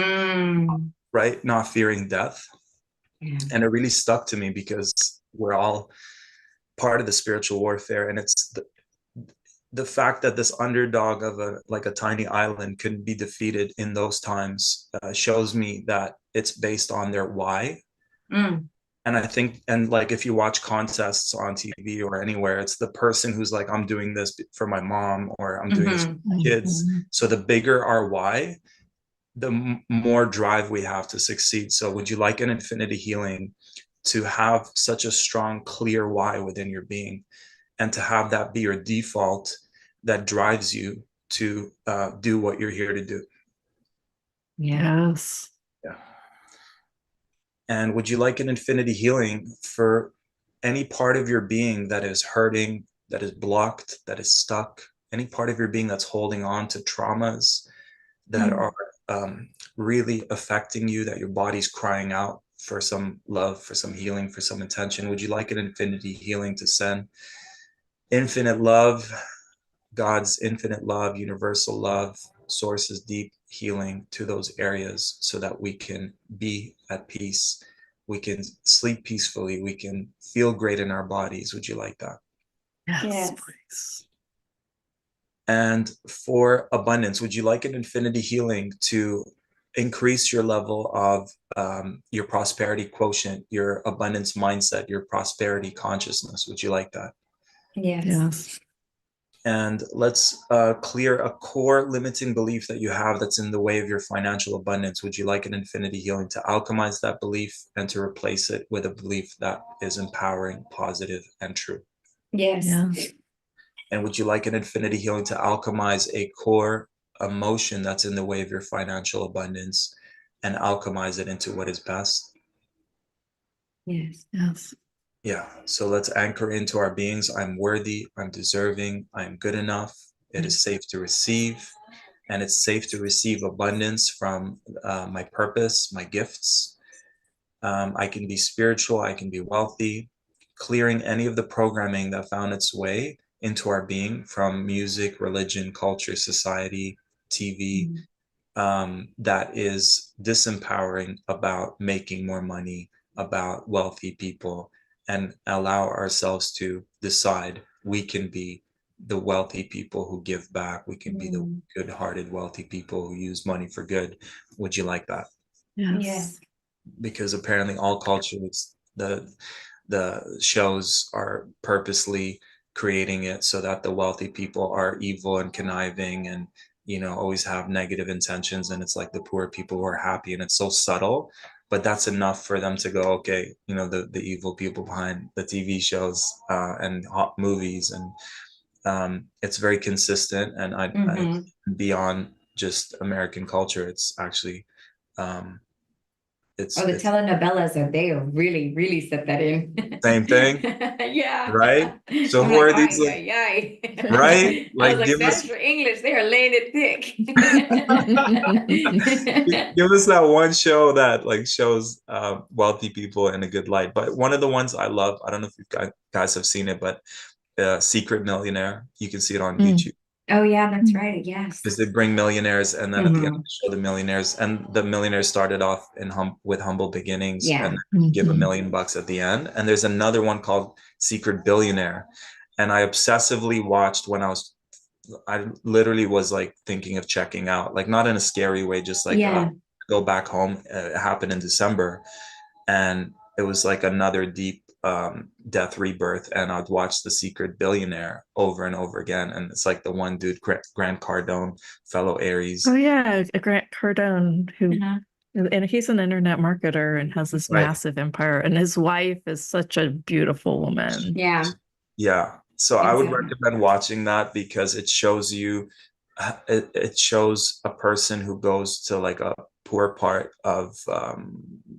right, not fearing death. And it really stuck to me because we're all part of the spiritual warfare, and it's the fact that this underdog of a tiny island couldn't be defeated in those times shows me that it's based on their why. And I think, and like if you watch contests on TV or anywhere, it's the person who's like, I'm doing this for my mom, or I'm doing this for my kids. So the bigger our why, the more drive we have to succeed. So would you like an infinity healing to have such a strong, clear why within your being, and to have that be your default that drives you to do what you're here to do? Yes. Yeah. And would you like an infinity healing for any part of your being that is hurting, that is blocked, that is stuck, any part of your being that's holding on to traumas that are really affecting you, that your body's crying out for some love, for some healing, for some intention? Would you like an infinity healing to send infinite love, God's infinite love, universal love, source's deep healing to those areas so that we can be at peace, we can sleep peacefully, we can feel great in our bodies? Would you like that? Yes, please. And for abundance, would you like an infinity healing to increase your level of your prosperity quotient, your abundance mindset, your prosperity consciousness? Would you like that? Yes. Yes. And let's clear a core limiting belief that you have that's in the way of your financial abundance. Would you like an infinity healing to alchemize that belief and to replace it with a belief that is empowering, positive, and true? Yes. Yeah. And would you like an infinity healing to alchemize a core emotion that's in the way of your financial abundance and alchemize it into what is best? Yes. Yes. Yeah. So let's anchor into our beings. I'm worthy. I'm deserving. I'm good enough. It is safe to receive. And it's safe to receive abundance from my purpose, my gifts. I can be spiritual. I can be wealthy. Clearing any of the programming that found its way into our being from music, religion, culture, society, TV, that is disempowering about making more money, about wealthy people, and allow ourselves to decide we can be the wealthy people who give back. We can be the good-hearted, wealthy people who use money for good. Would you like that? Yes. Yes. Because apparently all cultures, the shows are purposely creating it so that the wealthy people are evil and conniving and always have negative intentions, and it's like the poor people who are happy, and it's so subtle, but that's enough for them to go, okay, the evil people behind the TV shows and hot movies, and it's very consistent, and I beyond just American culture, it's actually um, Oh, the it's telenovelas they really, really set that in. same thing, Yeah. right? So I'm who like, are these, ay, like, ay, right? ay. I was Like, like, give us Spanish or English, they are laying it thick. give us that one show that like shows wealthy people in a good light. But one of the ones I love, I don't know if you guys have seen it, but Secret Millionaire, you can see it on Mm. YouTube. Oh, yeah, that's right. Yes. Is they bring millionaires, and then at the end they show the millionaires, and the millionaires started off with humble beginnings, Yeah. and give $1 million at the end. And there's another one called Secret Billionaire, and I obsessively watched when I literally was like thinking of checking out, like not in a scary way, just like Yeah. go back home. It happened in December, and it was like another deep death rebirth. And I'd watch The Secret Billionaire over and over again, and it's like the one dude, Grant Cardone, fellow Aries. Oh yeah, Grant Cardone, who and he's an internet marketer and has this Right. massive empire, and his wife is such a beautiful woman. Yeah. Yeah. So I would Exactly. recommend watching that because it shows you, it shows a person who goes to like a poor part of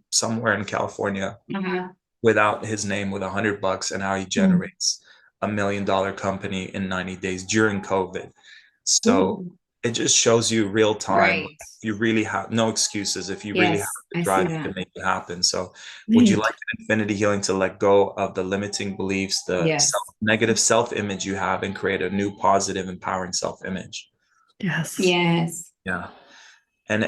somewhere in California without his name, with $100, and how he generates $1 million company in 90 days during COVID. So it just shows you real time. Right. You really have no excuses if you really have Yes, the I drive see to that. make it happen. So would you like an infinity healing to let go of the limiting beliefs, the Yes. negative self-image you have, and create a new positive, empowering self-image? Yes. Yes. Yeah. And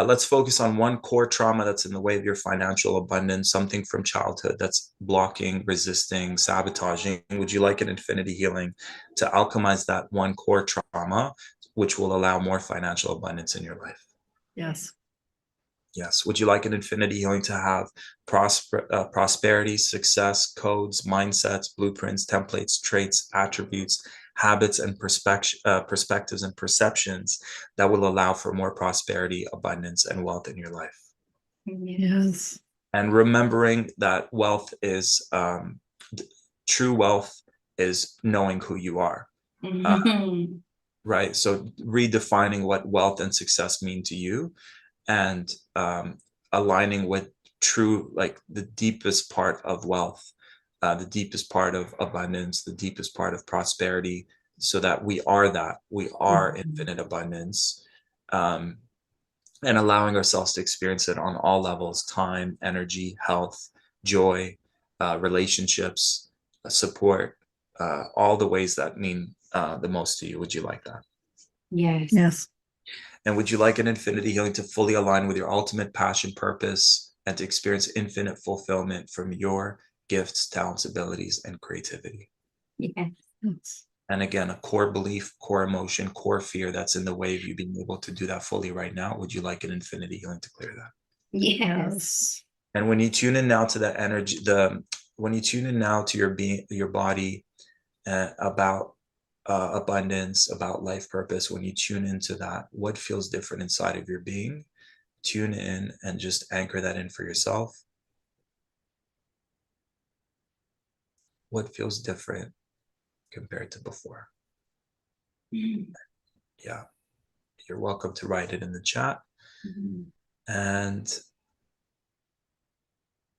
let's focus on one core trauma that's in the way of your financial abundance, something from childhood that's blocking, resisting, sabotaging. Would you like an infinity healing to alchemize that one core trauma, which will allow more financial abundance in your life? Yes. Yes. Would you like an infinity healing to have prosperity, success, codes, mindsets, blueprints, templates, traits, attributes, habits, and perspectives and perceptions that will allow for more prosperity, abundance, and wealth in your life? Yes. And remembering that wealth is true wealth is knowing who you are. Right. So redefining what wealth and success mean to you, and aligning with true, like the deepest part of wealth, the deepest part of abundance, the deepest part of prosperity, so that we are infinite abundance, and allowing ourselves to experience it on all levels: time, energy, health, joy, relationships, support, all the ways that mean the most to you. Would you like that? Yes. Yes. And would you like an infinity healing to fully align with your ultimate passion, purpose, and to experience infinite fulfillment from your gifts, talents, abilities, and creativity? Yes. And again, a core belief, core emotion, core fear that's in the way of you being able to do that fully right now. Would you like an infinity healing to clear that? Yes. And when you tune in now to the energy, when you tune in now to your being, your body, about abundance, about life purpose, when you tune into that, what feels different inside of your being? Tune in and just anchor that in for yourself. What feels different compared to before? Yeah, you're welcome to write it in the chat. And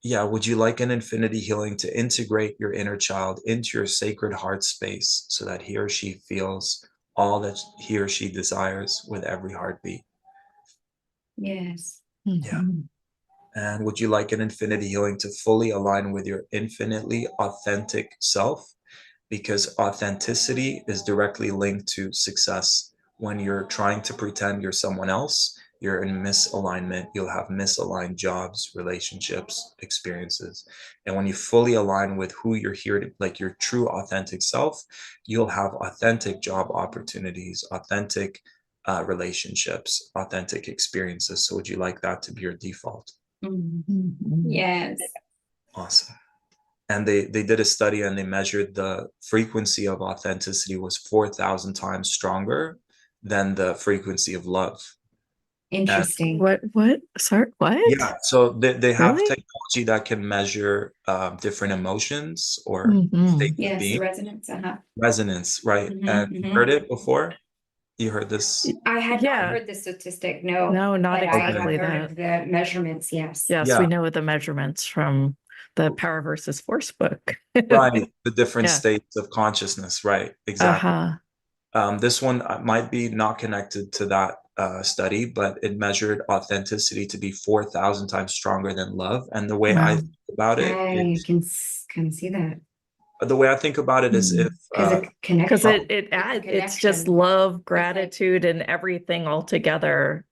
yeah, would you like an infinity healing to integrate your inner child into your sacred heart space so that he or she feels all that he or she desires with every heartbeat? Yes. Yeah. And would you like an infinity healing to fully align with your infinitely authentic self? Because authenticity is directly linked to success. When you're trying to pretend you're someone else, you're in misalignment. You'll have misaligned jobs, relationships, experiences. And when you fully align with who you're here to, like your true authentic self, you'll have authentic job opportunities, authentic relationships, authentic experiences. So would you like that to be your default? Yes. Awesome. And they did a study and they measured the frequency of authenticity was 4,000 times stronger than the frequency of love. Interesting. What? Sorry, what? Yeah, so they have Really? technology that can measure different emotions or states of Yes, the being. resonance. Resonance, right? And you heard it before? You heard this? I had not Yeah. heard the statistic, no. No, not But I have exactly heard that. of the measurements, yes. Yes, Yeah. we know the measurements from the Power versus Force book. Right, the different Yeah. states of consciousness, right? Exactly. This one might be not connected to that study, but it measured authenticity to be 4,000 times stronger than love. And the way I Wow. think about it, I can see that. the way I think about it is if Because it Because connection. it's just connection. love, gratitude, and everything all together.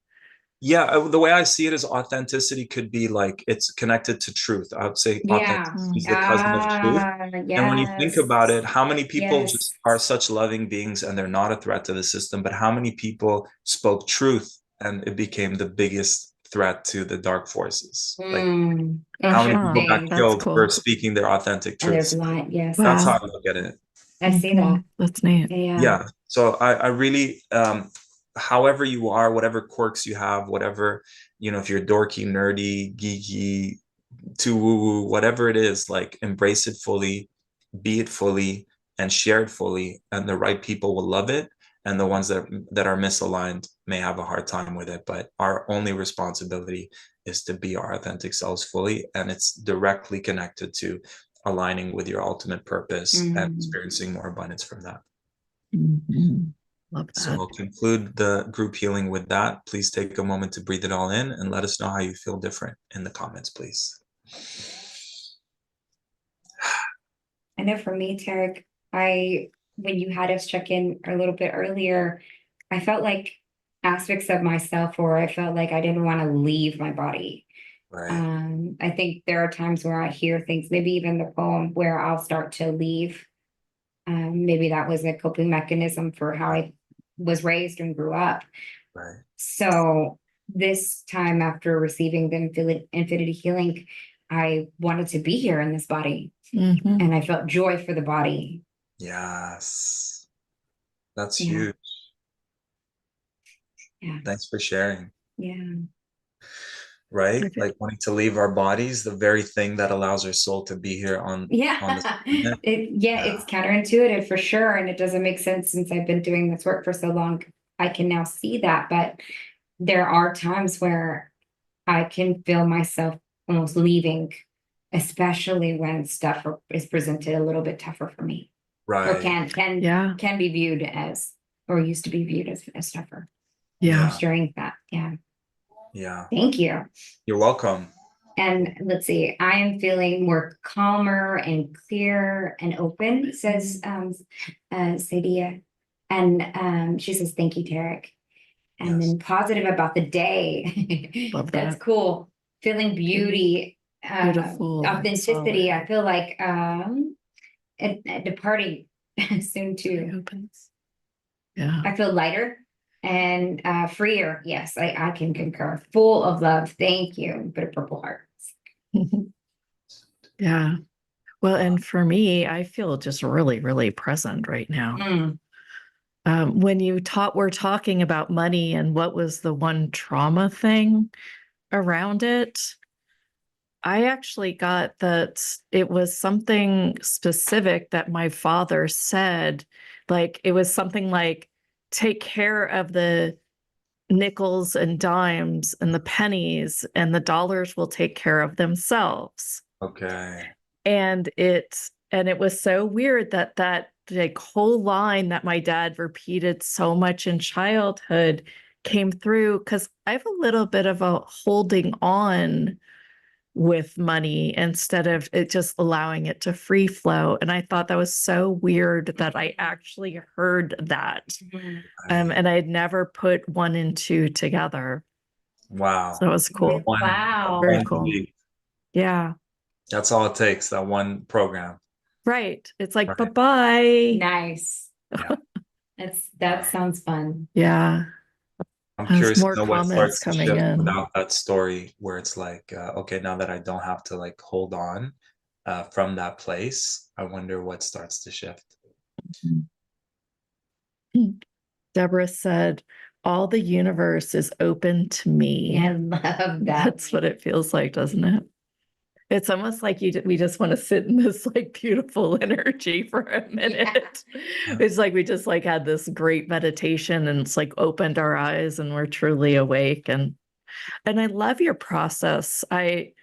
yeah, the way I see it is authenticity could be like it's connected to truth. I would say Yeah. authenticity is the cousin of truth. And when you think about it, how many people just are such loving beings and they're not a threat to the system, but how many people spoke truth and it became the biggest threat to the dark forces? Like how many people got That's killed cool. for speaking their authentic And there's truths? light, yes. That's Wow. how I look at it. I see that. That's neat. Yeah. So I really, however you are, whatever quirks you have, whatever, if you're dorky, nerdy, geeky, too woo-woo, whatever it is, like embrace it fully, be it fully, and share it fully, and the right people will love it. And the ones that are misaligned may have a hard time with it, but our only responsibility is to be our authentic selves fully. And it's directly connected to aligning with your ultimate purpose and experiencing more abundance from that. Love that. So I'll conclude the group healing with that. Please take a moment to breathe it all in and let us know how you feel different in the comments, please. I know for me, Tarek, when you had us check in a little bit earlier, I felt like aspects of myself where I felt like I didn't want to leave my body. Right. I think there are times where I hear things, maybe even the poem, where I'll start to leave. Maybe that was a coping mechanism for how I was raised and grew up. Right. So this time after receiving the infinity healing, I wanted to be here in this body. And I felt joy for the body. Yes. That's Yeah. huge. Yeah. Thanks for sharing. Yeah. Right? Okay. Like wanting to leave our bodies, the very thing that allows our soul to be here on this planet. It's counterintuitive for sure. And it doesn't make sense since I've been doing this work for so long. I can now see that. But there are times where I can feel myself almost leaving, especially when stuff is presented a little bit tougher for me. Or Right. can be viewed as, or used to be viewed as tougher. Yeah. Sharing that. Yeah. Yeah. Thank you. You're welcome. And let's see, I am feeling more calmer and clear and open, says Sadia. And she says, thank you, Tarek. And then positive about the day. Love That's that. cool. Feeling beauty, Beautiful. authenticity. I feel like departing soon too. Opens. Yeah. I feel lighter and freer. Yes, I can concur. Full of love. Thank you. Put a purple heart. Yeah. Well, and for me, I feel just really, really present right now. When we're talking about money and what was the one trauma thing around it, I actually got that it was something specific that my father said. Like, it was something like, take care of the nickels and dimes and the pennies, and the dollars will take care of themselves. Okay. And it was so weird that like whole line that my dad repeated so much in childhood came through, because I have a little bit of a holding on with money instead of it just allowing it to free flow. And I thought that was so weird that I actually heard that. And I had never put one and two together. Wow. So it was cool. Wow. Very cool. Yeah. That's all it takes, that one program. Right. It's like, Right. bye-bye. Nice. Yeah. That sounds fun. Yeah. I'm There's curious to more know what comments starts to coming shift in. without that story where it's like, okay, now that I don't have to like hold on from that place, I wonder what starts to shift. Deborah said, all the universe is open to me. I love that. That's what it feels like, doesn't it? It's almost like we just want to sit in this like beautiful energy for a minute. Yeah. It's like we just like had this great meditation, and it's like opened our eyes and we're truly awake. And I love your process. I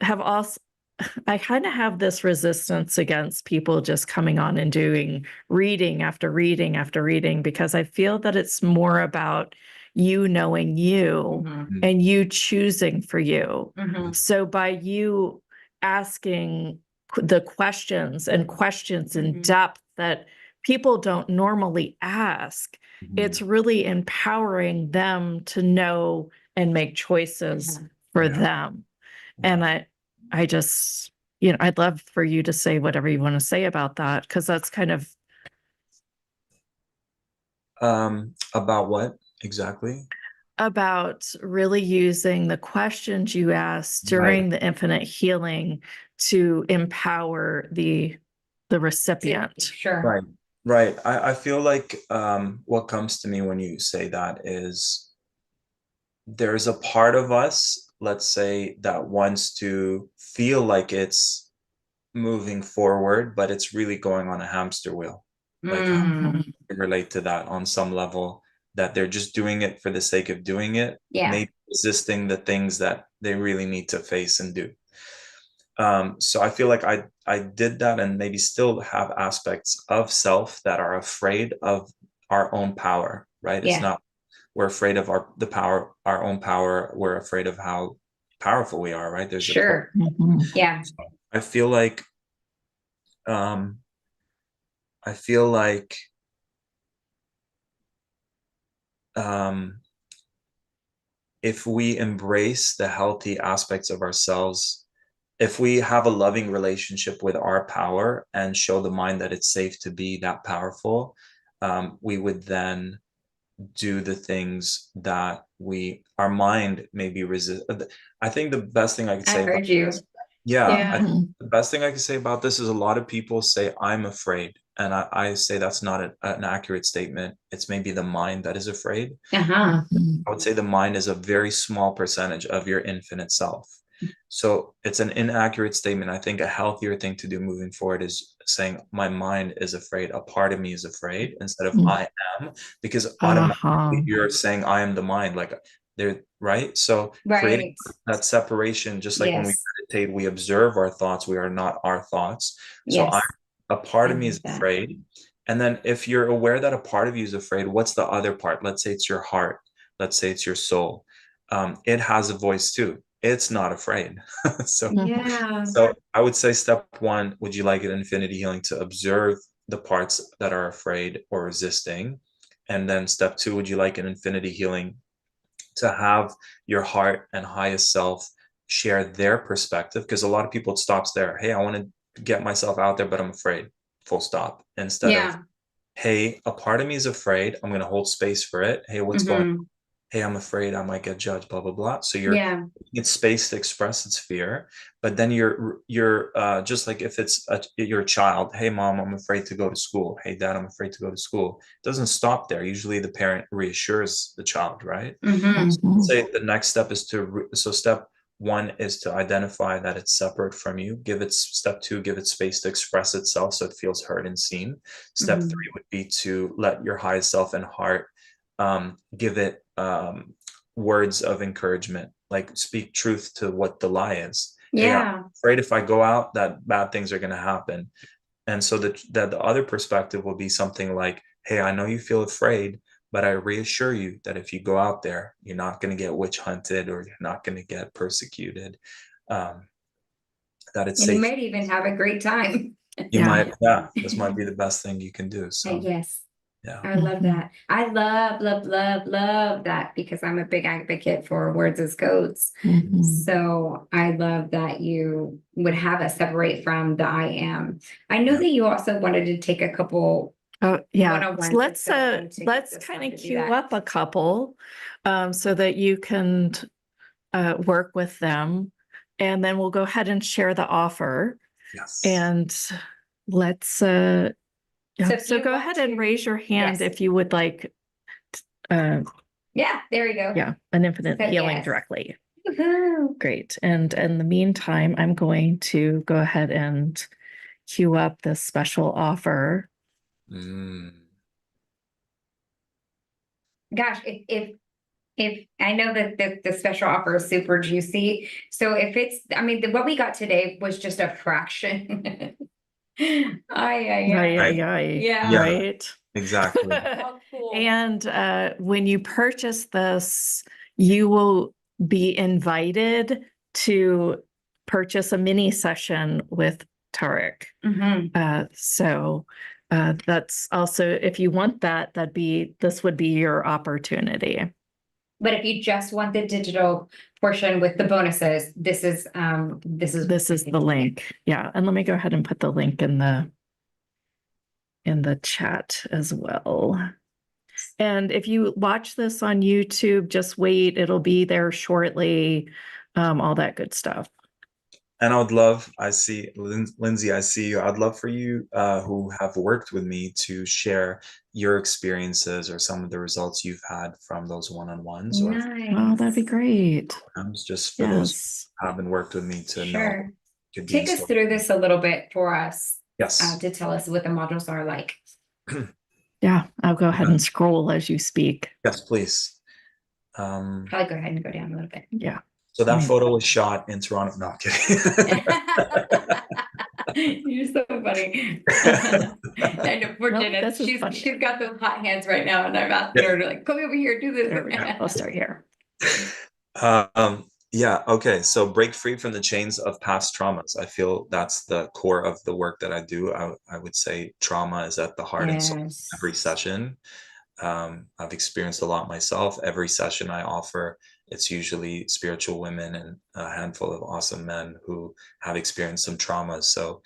kind of have this resistance against people just coming on and doing reading after reading after reading, because I feel that it's more about you knowing you and you choosing for you. So by you asking the questions and questions in depth that people don't normally ask, it's really empowering them to know and make choices for them. And I just, I'd love for you to say whatever you want to say about that, because that's kind of about what exactly? about really using the questions you asked during the infinite healing to empower the recipient. Sure. Right. I feel like what comes to me when you say that is there's a part of us, let's say, that wants to feel like it's moving forward, but it's really going on a hamster wheel. Like, how can you relate to that on some level, that they're just doing it for the sake of doing it, maybe resisting the things that they really need to face and do. So I feel like I did that, and maybe still have aspects of self that are afraid of our own power, right? It's not we're afraid of our own power. We're afraid of how powerful we are, right? There's So I feel like I feel like if we embrace the healthy aspects of ourselves, if we have a loving relationship with our power and show the mind that it's safe to be that powerful, we would then do the things that our mind maybe resist. I think the best thing I could say about this, the best thing I could say about this is a lot of people say, I'm afraid. And I say that's not an accurate statement. It's maybe the mind that is afraid. I would say the mind is a very small percentage of your infinite self. So it's an inaccurate statement. I think a healthier thing to do moving forward is saying, my mind is afraid. A part of me is afraid, instead of I am, because automatically you're saying I am the mind. Like, they're right. So creating that separation, just like when we meditate, we observe our thoughts. We are not our thoughts. So a part of me is afraid. And then if you're aware that a part of you is afraid, what's the other part? Let's say it's your heart. Let's say it's your soul. It has a voice too. It's not afraid. So I would say step one, would you like it infinity healing to observe the parts that are afraid or resisting? And then step two, would you like an infinity healing to have your heart and highest self share their perspective? Because a lot of people, it stops there. Hey, I want to get myself out there, but I'm afraid. Full stop. Instead of, hey, a part of me is afraid. I'm going to hold space for it. Hey, what's going on? hey, I'm afraid I might get judged, blah, blah, blah. So Yeah. it's space to express its fear, but then you're just like if you're a child, hey mom, I'm afraid to go to school. Hey dad, I'm afraid to go to school. It doesn't stop there. Usually the parent reassures the child, right? Mm-hmm. So say the next step is so step one is to identify that it's separate from you. Step two, give it space to express itself so it feels heard and seen. Step Mm-hmm. three would be to let your highest self and heart give it words of encouragement, like speak truth to what the lie is. Hey, I'm Yeah. afraid if I go out, that bad things are going to happen. And so that the other perspective will be something like, hey, I know you feel afraid, but I reassure you that if you go out there, you're not going to get witch hunted or you're not going to get persecuted. Um, that it's And you safe. might even have a great time. Yeah, this might be the best thing you can do. So, Yes. yeah. I love that. I love that because I'm a big advocate for words as codes. Mhm. So I love that you would have us separate from the I am. I know Yeah. that you also wanted to take a couple. Oh, yeah. One-on-ones So let's instead of having to get let's this kind one of to do queue that. up a couple so that you can work with them, and then we'll go ahead and share the offer. Yes. And let's So if so you go want ahead and to- raise your hand Yes. if you would like Yeah, there you go. yeah, an infinite Said healing yes. directly. Woohoo. Great. And in the meantime, I'm going to go ahead and queue up this special offer. Gosh, if I know that the special offer is super juicy, so if it's, I mean, what we got today was just a fraction. Yeah. Yeah. Right. Exactly. Oh, cool. And when you purchase this, you will be invited to purchase a mini session with Tarek. Mhm. So that's also, if you want that, this would be your opportunity. But if you just want the digital portion with the bonuses, this is the link. Yeah. And let me go ahead and put the link in the chat as well. And if you watch this on YouTube, just wait, it'll be there shortly. All that good stuff. And I would love, I see, Lindsay, I see you. I'd love for you who have worked with me to share your experiences or some of the results you've had from those one-on-ones or nice. Oh, that'd be great. programs, just for those who haven't worked with me to know. Sure. Could be Take us through this a little bit for us Yes. to tell us what the modules are like. Yeah, I'll go ahead and scroll as you speak. Yes, please. Probably go ahead and go down a little bit. Yeah. So that photo was shot in Toronto. No, I'm kidding. You're so funny. I know poor No, Jenna. this is funny. She's got those hot hands right now, and I'm asking her to like, come over here, do this. There we go. I'll start here. Yeah, okay. So break free from the chains of past traumas. I feel that's the core of the work that I do. I would say trauma is at the heart and soul of every session. I've experienced a lot myself. Every session I offer, it's usually spiritual women and a handful of awesome men who have experienced some traumas. So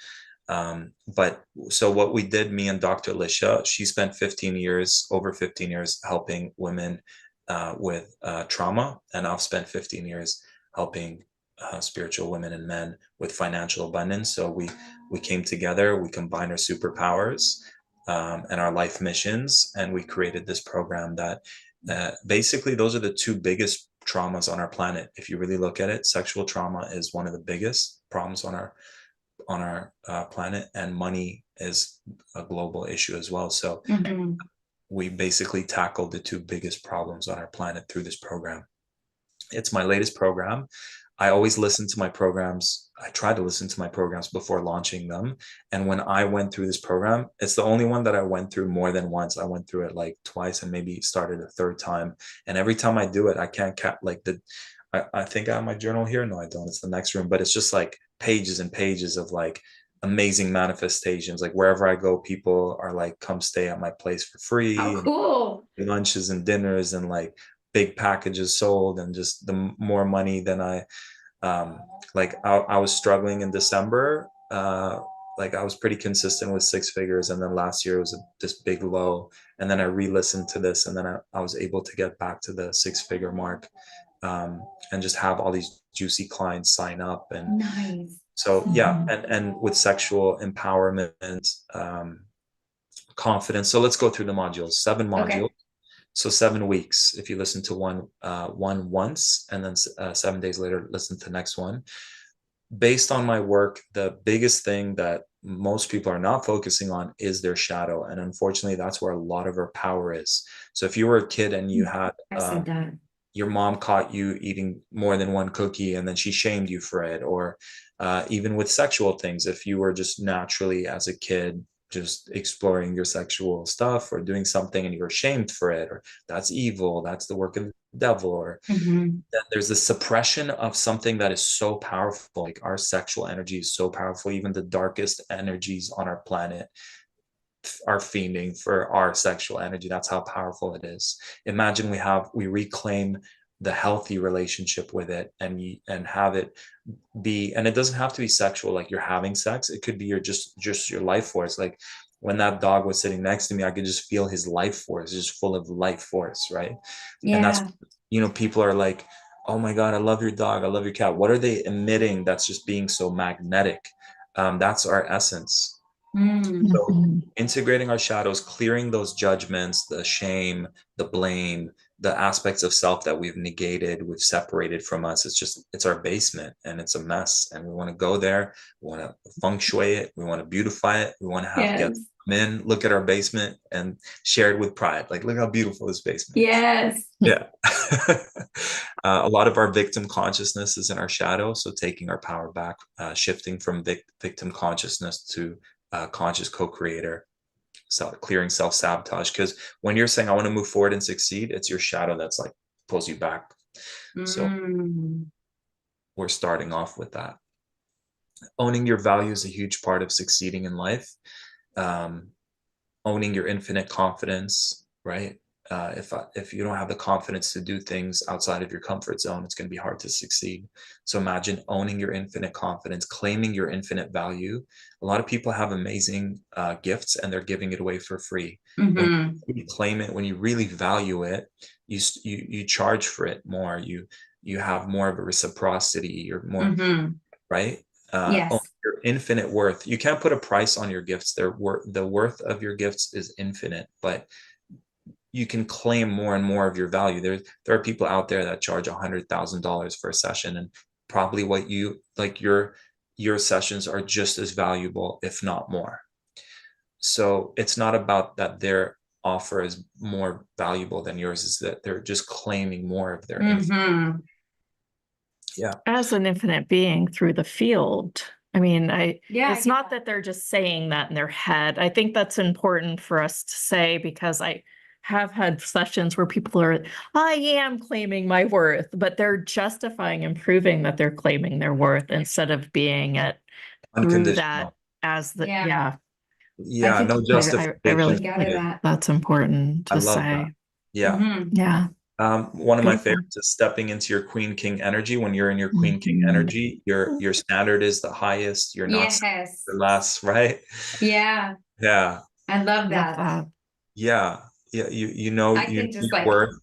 what we did, me and Dr. Lisha, she spent over 15 years helping women with trauma, and I've spent 15 years helping spiritual women and men with financial abundance. So we came together, we combined our superpowers and our life missions, and we created this program that basically those are the two biggest traumas on our planet. If you really look at it, sexual trauma is one of the biggest problems on our planet, and money is a global issue as well. So we basically tackled the two biggest problems on our planet through this program. It's my latest program. I always listen to my programs. I try to listen to my programs before launching them. And when I went through this program, it's the only one that I went through more than once. I went through it like twice and maybe started a third time. And every time I do it, I can't I think I have my journal here. No, I don't. It's the next room, but it's just like pages and pages of like amazing manifestations. Like wherever I go, people are like, come stay at my place for free. How cool. And lunches and dinners and like big packages sold, and just the more money than I was struggling in December like I was pretty consistent with 6 figures, and then last year was this big low, and then I re-listened to this, and then I was able to get back to the 6 figure mark, and just have all these juicy clients sign up. And Nice. so yeah, and with sexual empowerment, confidence. So let's go through the modules. 7 modules. Okay. So 7 weeks. If you listen to one once, and then 7 days later listen to the next one. Based on my work, the biggest thing that most people are not focusing on is their shadow, and unfortunately that's where a lot of our power is. So if you were a kid and you had I said that. your mom caught you eating more than one cookie and then she shamed you for it, or even with sexual things, if you were just naturally as a kid just exploring your sexual stuff or doing something and you were shamed for it, or that's evil, that's the work of the devil, or that there's the suppression of something that is so powerful. Like our sexual energy is so powerful. Even the darkest energies on our planet are fiending for our sexual energy. That's how powerful it is. Imagine we reclaim the healthy relationship with it, and have it be, and it doesn't have to be sexual, like you're having sex. It could be your just your life force. Like when that dog was sitting next to me, I could just feel his life force, just full of life force, right? And that's, people are like, oh my God, I love your dog, I love your cat. What are they emitting that's just being so magnetic? That's our essence. So integrating our shadows, clearing those judgments, the shame, the blame, the aspects of self that we've negated, we've separated from us. It's our basement, and it's a mess. And we want to go there. We want to feng shui it. We want to beautify it. We want to have guests come in, look at our basement and share it with pride. Like, look how beautiful this basement is. Yes. Yeah. A lot of our victim consciousness is in our shadow. So taking our power back, shifting from victim consciousness to conscious co-creator, clearing self-sabotage. Because when you're saying I want to move forward and succeed, it's your shadow that's like pulls you back. So we're starting off with that. Owning your value is a huge part of succeeding in life. Owning your infinite confidence, right? If you don't have the confidence to do things outside of your comfort zone, it's going to be hard to succeed. So imagine owning your infinite confidence, claiming your infinite value. A lot of people have amazing gifts and they're giving it away for free. When you claim it, when you really value it, you charge for it more. You have more of a reciprocity. You're more right. Own your infinite worth. You can't put a price on your gifts. The worth of your gifts is infinite, but you can claim more and more of your value. There are people out there that charge $100,000 for a session, and probably what you like your sessions are just as valuable, if not more. So it's not about that their offer is more valuable than yours, is that they're just claiming more of their infinite. Yeah. As an infinite being through the field. I mean, it's not that they're just saying that in their head. I think that's important for us to say, because I have had sessions where people are, I am claiming my worth, but they're justifying and proving that they're claiming their worth instead of being it through that as the, no justification. I really think that's important to say. That. One of my favorites is stepping into your queen king energy. When you're in your queen king energy, your standard is the highest. You're not less, right? Yeah. I love that. Yeah. You know, I can just worth.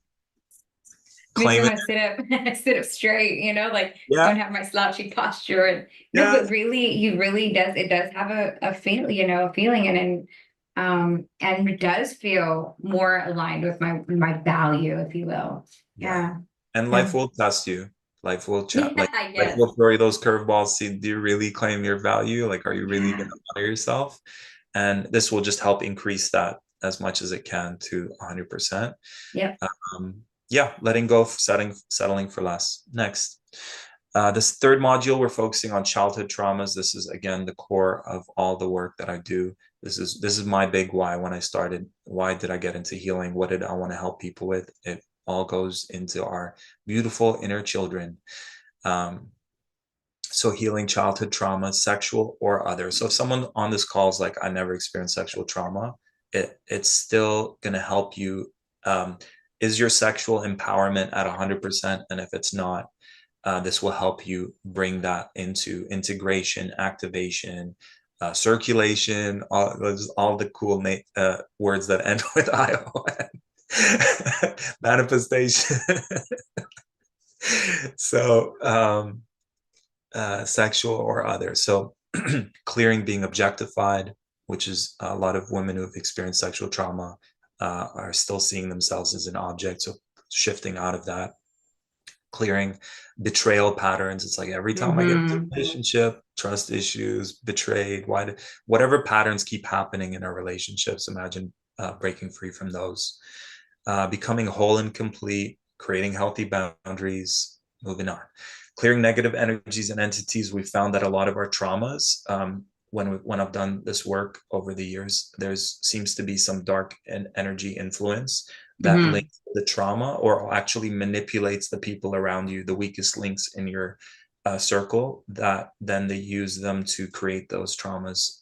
Claim it. Sit up straight, like don't have my slouchy posture. And no, but really, it does have a feeling, and it does feel more aligned with my value, if you will. Yeah. And life will test you. Life will life will throw you those curveballs. See, do you really claim your value? Like, are you really going to honor yourself? And this will just help increase that as much as it can to 100%. Letting go, settling for less. Next, this third module, we're focusing on childhood traumas. This is, again, the core of all the work that I do. This is my big why. When I started, why did I get into healing? What did I want to help people with? It all goes into our beautiful inner children. So healing childhood trauma, sexual or other. So if someone on this call is like, I never experienced sexual trauma, it's still going to help you. Is your sexual empowerment at 100%? And if it's not, this will help you bring that into integration, activation, circulation, all the cool words that end with ION. Manifestation. So sexual or other. So clearing being objectified, which is a lot of women who have experienced sexual trauma are still seeing themselves as an object. So shifting out of that. Clearing betrayal patterns. It's like every time I get into a relationship, trust issues, betrayed, whatever patterns keep happening in our relationships, imagine breaking free from those. Becoming whole and complete, creating healthy boundaries, moving on. Clearing negative energies and entities. We found that a lot of our traumas, when I've done this work over the years, seems to be some dark energy influence that links the trauma or actually manipulates the people around you, the weakest links in your circle, that then they use them to create those traumas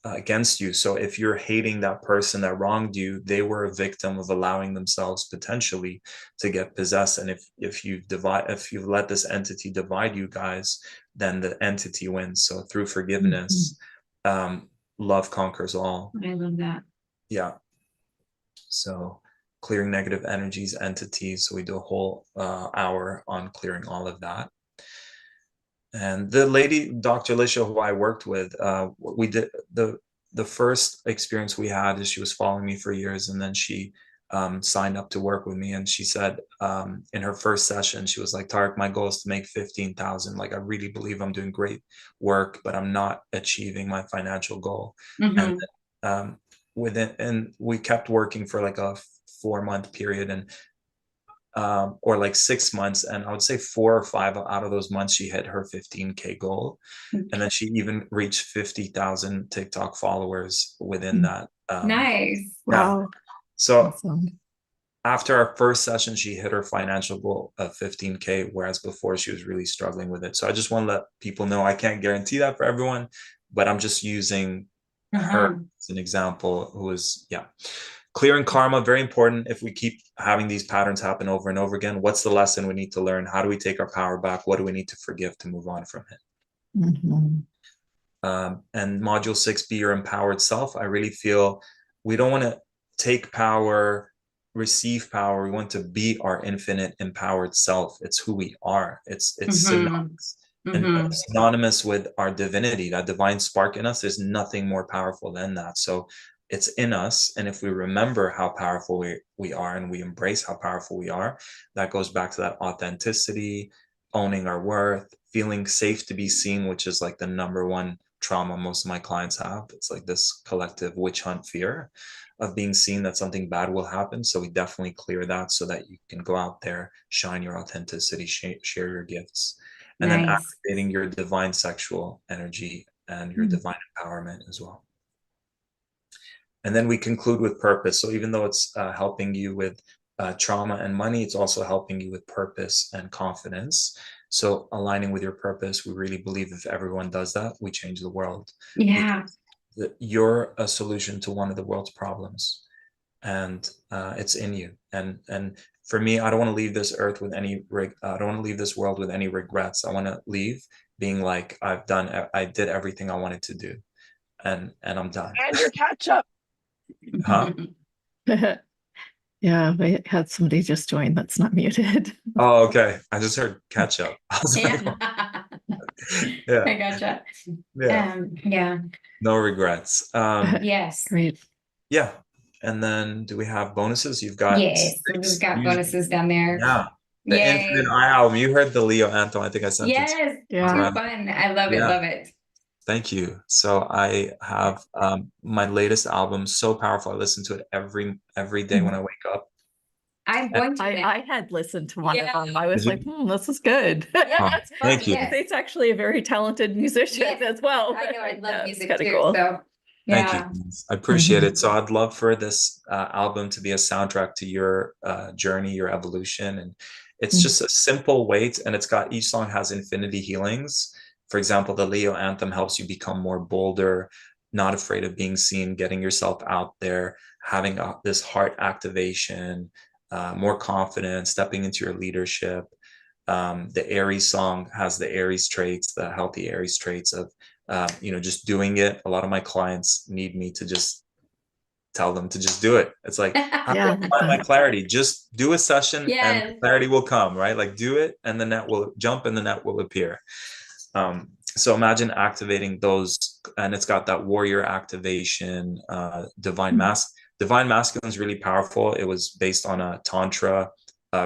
against you. So if you're hating that person that wronged you, they were a victim of allowing themselves potentially to get possessed. And if you let this entity divide you guys, then the entity wins. So through forgiveness, love conquers all. I love that. Yeah. So clearing negative energies, entities. So we do a whole hour on clearing all of that. And the lady, Dr. Lisha, who I worked with, we did the first experience we had is she was following me for years, and then she signed up to work with me. And she said in her first session, she was like, Tarek, my goal is to make 15,000. Like, I really believe I'm doing great work, but I'm not achieving my financial goal. And and we kept working for like a 4-month period, and or like 6 months, and I would say 4 or 5 out of those months she hit her 15K goal. And then she even reached 50,000 TikTok followers within that. Nice. Wow. So awesome. After our first session, she hit her financial goal of 15K, whereas before she was really struggling with it. So I just want to let people know, I can't guarantee that for everyone, but I'm just using her as an example, who is, clearing karma, very important. If we keep having these patterns happen over and over again, what's the lesson we need to learn? How do we take our power back? What do we need to forgive to move on from it? And module 6, be your empowered self. I really feel we don't want to take power, receive power. We want to be our infinite empowered self. It's who we are. It's synonymous. And synonymous with our divinity, that divine spark in us. There's nothing more powerful than that. So it's in us. And if we remember how powerful we are, and we embrace how powerful we are, that goes back to that authenticity, owning our worth, feeling safe to be seen, which is like the number one trauma most of my clients have. It's like this collective witch hunt fear of being seen, that something bad will happen. So we definitely clear that so that you can go out there, shine your authenticity, share your gifts, and then activating your divine sexual energy and your divine empowerment as well. And then we conclude with purpose. So even though it's helping you with trauma and money, it's also helping you with purpose and confidence. So aligning with your purpose, we really believe if everyone does that, we change the world. Yeah. You're a solution to one of the world's problems, and it's in you. And for me, I don't want to leave this earth with any I don't want to leave this world with any regrets. I want to leave being like, I did everything I wanted to do, and I'm done. And your catch up. Huh? Yeah, we had somebody just join that's not muted. Oh, okay. I just heard catch up. Yeah. I gotcha. Yeah. No regrets. Yes. Great. Yeah. And then do we have bonuses? You've got we've got bonuses down there. Yeah. The Infinite Eye album. You heard the Leo anthem. I think I sent it. Yes. Too fun. I love it. Love it. Thank you. So I have my latest album, so powerful. I listen to it every day when I wake up. I'm going to. I had listened to one of them. I was like, this is good. Thank you. He's actually a very talented musician as well. I know. I love music too. Cool. So thank you. I appreciate it. So I'd love for this album to be a soundtrack to your journey, your evolution. And it's just a simple weight, and it's got, each song has infinity healings. For example, the Leo anthem helps you become more bolder, not afraid of being seen, getting yourself out there, having this heart activation, more confidence, stepping into your leadership. The Aries song has the Aries traits, the healthy Aries traits of just doing it. A lot of my clients need me to just tell them to just do it. It's like, how do I find my clarity? Just do a session and the clarity will come, right? Like do it and the net will jump and the net will appear. So imagine activating those, and it's got that warrior activation, divine masculine is really powerful. It was based on a tantra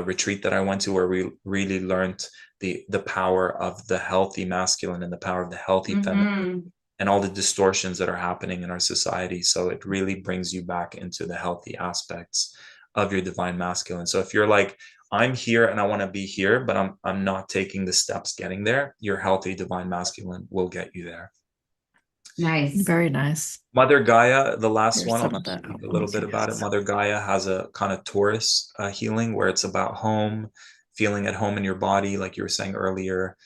retreat that I went to, where we really learned the power of the healthy masculine and the power of the healthy feminine, and all the distortions that are happening in our society. So it really brings you back into the healthy aspects of your divine masculine. So if you're like, I'm here and I want to be here, but I'm not taking the steps getting there, your healthy divine masculine will get you there. Nice. Very nice. Mother Gaia, the last one, I'll speak a little bit about it. Mother Gaia has a kind of Taurus healing, where it's about home, feeling at home in your body, like you were saying earlier,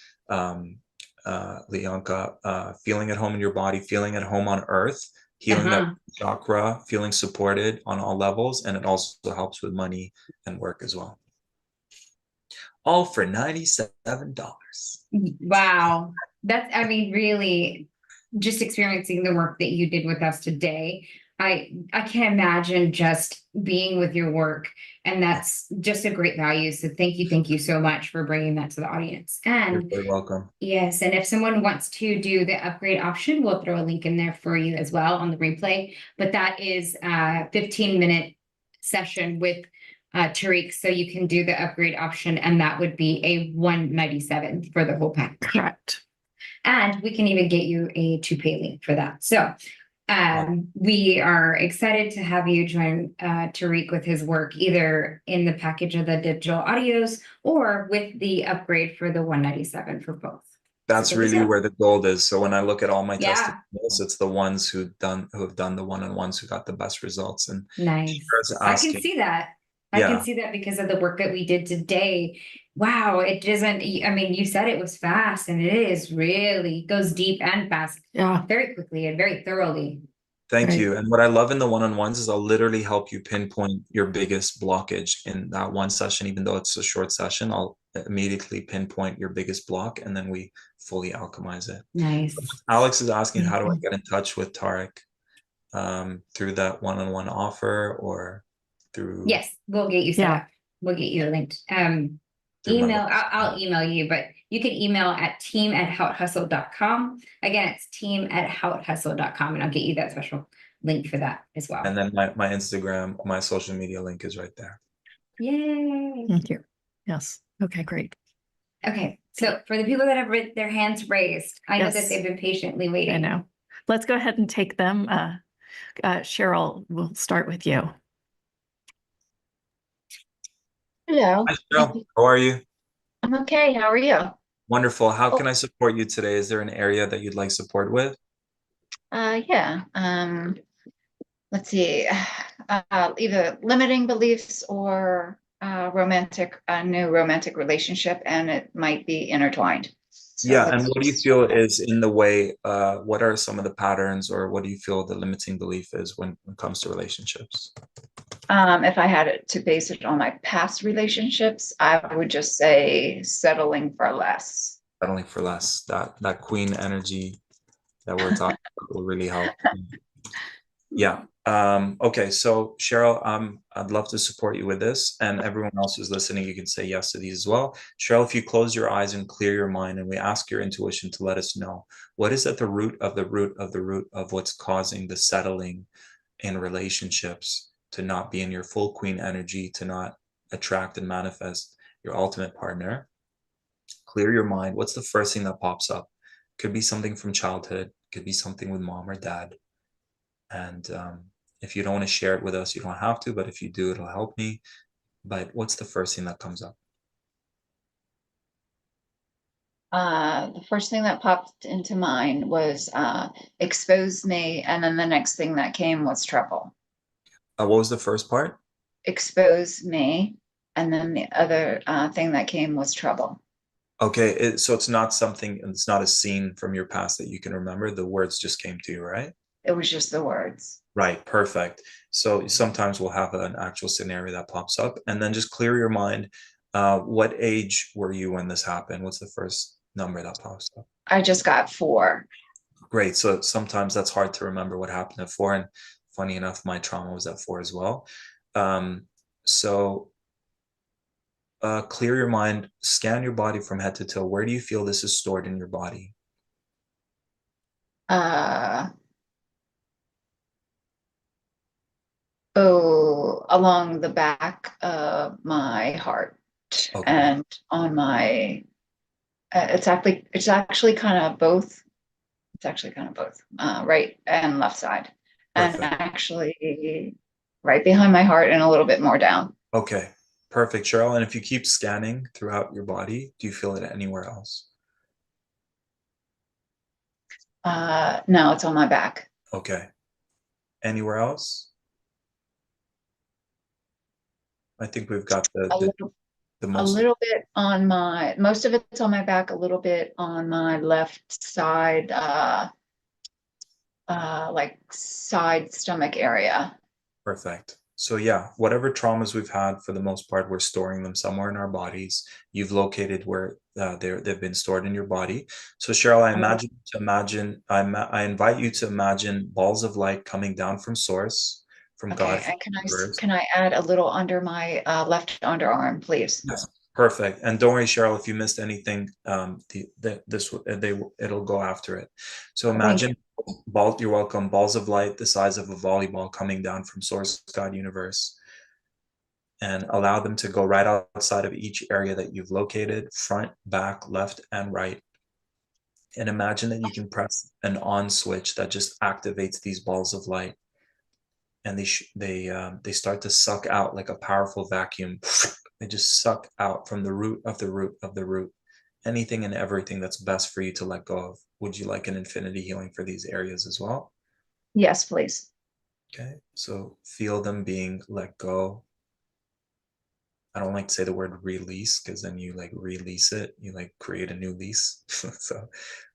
Leonka, feeling at home in your body, feeling at home on earth, healing that chakra, feeling supported on all levels. And it also helps with money and work as well. All for $97. Wow. That's, I mean, really just experiencing the work that you did with us today. I can't imagine just being with your work, and that's just a great value. So thank you so much for bringing that to the audience. And you're very welcome. Yes, and if someone wants to do the upgrade option, we'll throw a link in there for you as well on the replay. But that is a 15-minute session with Tarek, so you can do the upgrade option, and that would be a $197 for the whole package. Correct. And we can even get you a to-pay link for that. So we are excited to have you join Tarek with his work, either in the package of the digital audios or with the upgrade for the $197 for both. That's really where the gold is. So when I look at all my testimonials, it's the ones who have done the one-on-ones who got the best results. And nice. I can see that. I can see that because of the work that we did today. Wow, it doesn't, I mean, you said it was fast, and it is really goes deep and fast. Yeah. Very quickly and very thoroughly. Thank you. And what I love in the one-on-ones is I'll literally help you pinpoint your biggest blockage in that one session. Even though it's a short session, I'll immediately pinpoint your biggest block, and then we fully alchemize it. Nice. Alex is asking, how do I get in touch with Tarek? Through that one-on-one offer or through? Yes, we'll get you set up. We'll get you linked. Email, I'll email you, but you can email at team@houthustle.com. Again, it's team@houthustle.com, and I'll get you that special link for that as well. And then my Instagram, my social media link is right there. Yay. Thank you. Yes. Okay, great. Okay, so for the people that have their hands raised, I know that they've been patiently waiting. I know. Let's go ahead and take them. Cheryl, we'll start with you. Hello. Hi, Cheryl. How are you? I'm okay. How are you? Wonderful. How can I support you today? Is there an area that you'd like support with? Yeah. Let's see. Either limiting beliefs or a new romantic relationship, and it might be intertwined. So yeah. And what do you feel is in the way? What are some of the patterns, or what do you feel the limiting belief is when it comes to relationships? If I had to base it on my past relationships, I would just say settling for less. Settling for less. That queen energy that we're talking about will really help. Yeah. Okay. So Cheryl, I'd love to support you with this, and everyone else who's listening, you can say yes to these as well. Cheryl, if you close your eyes and clear your mind, and we ask your intuition to let us know what is at the root of the root of the root of what's causing the settling in relationships, to not be in your full queen energy, to not attract and manifest your ultimate partner. Clear your mind. What's the first thing that pops up? Could be something from childhood, could be something with mom or dad. And if you don't want to share it with us, you don't have to, but if you do, it'll help me. But what's the first thing that comes up? The first thing that popped into mind was expose me, and then the next thing that came was trouble. What was the first part? Expose me, and then the other thing that came was trouble. Okay, so it's not something, it's not a scene from your past that you can remember. The words just came to you, right? It was just the words. Right, perfect. So sometimes we'll have an actual scenario that pops up, and then just clear your mind. What age were you when this happened? What's the first number that pops up? I just got 4. Great. So sometimes that's hard to remember what happened at 4. And funny enough, my trauma was at 4 as well. Um, so clear your mind, scan your body from head to toe. Where do you feel this is stored in your body? Along the back of my heart Okay. and on my, it's actually kind of both. It's actually kind of both, right and left side. And Perfect. actually right behind my heart and a little bit more down. Okay. Perfect, Cheryl. And if you keep scanning throughout your body, do you feel it anywhere else? No, it's on my back. Okay. Anywhere else? I think we've got A little, the a most. little bit on my, most of it's on my back, a little bit on my left side, like side stomach area. Perfect. So yeah, whatever traumas we've had, for the most part, we're storing them somewhere in our bodies. You've located where they've been stored in your body. So Cheryl, I invite you to imagine balls of light coming down from source, from God, Okay, from and the universe. can I add a little under my left underarm, please? Yes, perfect. And don't worry, Cheryl, if you missed anything, it'll go after it. So Thank you. imagine you're welcome, balls of light the size of a volleyball coming down from source, God, universe, and allow them to go right outside of each area that you've located, front, back, left, and right. And imagine that you can press an on switch that just activates these balls of light, and they start to suck out like a powerful vacuum. They just suck out from the root of the root of the root anything and everything that's best for you to let go of. Would you like an infinity healing for these areas as well? Yes, please. Okay, so feel them being let go. I don't like to say the word release, because then you like release it, you like create a new lease. So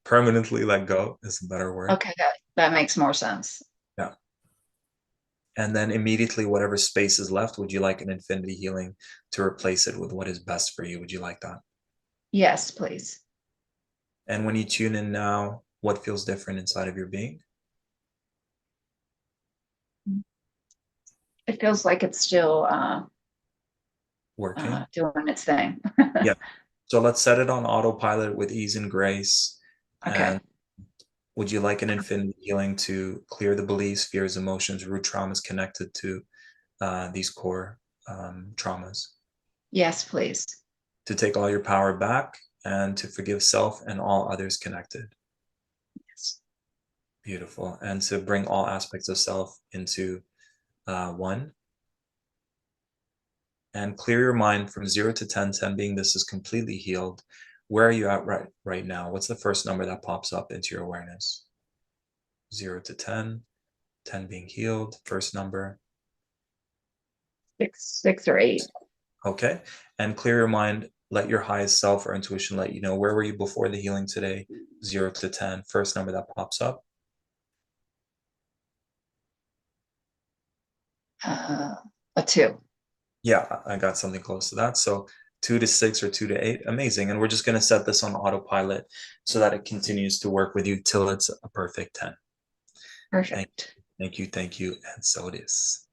permanently let go is a better word. Okay, that makes more sense. Yeah. And then immediately, whatever space is left, would you like an infinity healing to replace it with what is best for you? Would you like that? Yes, please. And when you tune in now, what feels different inside of your being? It feels like it's still Working? doing its thing. Yeah. So let's set it on autopilot with ease and grace. Okay. And would you like an infinity healing to clear the beliefs, fears, emotions, root traumas connected to these core traumas? Yes, please. To take all your power back and to forgive self and all others connected. Yes. Beautiful. And to bring all aspects of self into one. And clear your mind from 0 to 10, 10 being this is completely healed. Where are you at right now? What's the first number that pops up into your awareness? 0 to 10, 10 being healed, first number. 6 or 8. Okay. And clear your mind. Let your highest self or intuition let you know, where were you before the healing today? 0 to 10, first number that pops up. A 2. Yeah, I got something close to that. So 2 to 6 or 2 to 8, amazing. And we're just going to set this on autopilot so that it continues to work with you till it's a perfect 10. Perfect. Thank you. And so it is.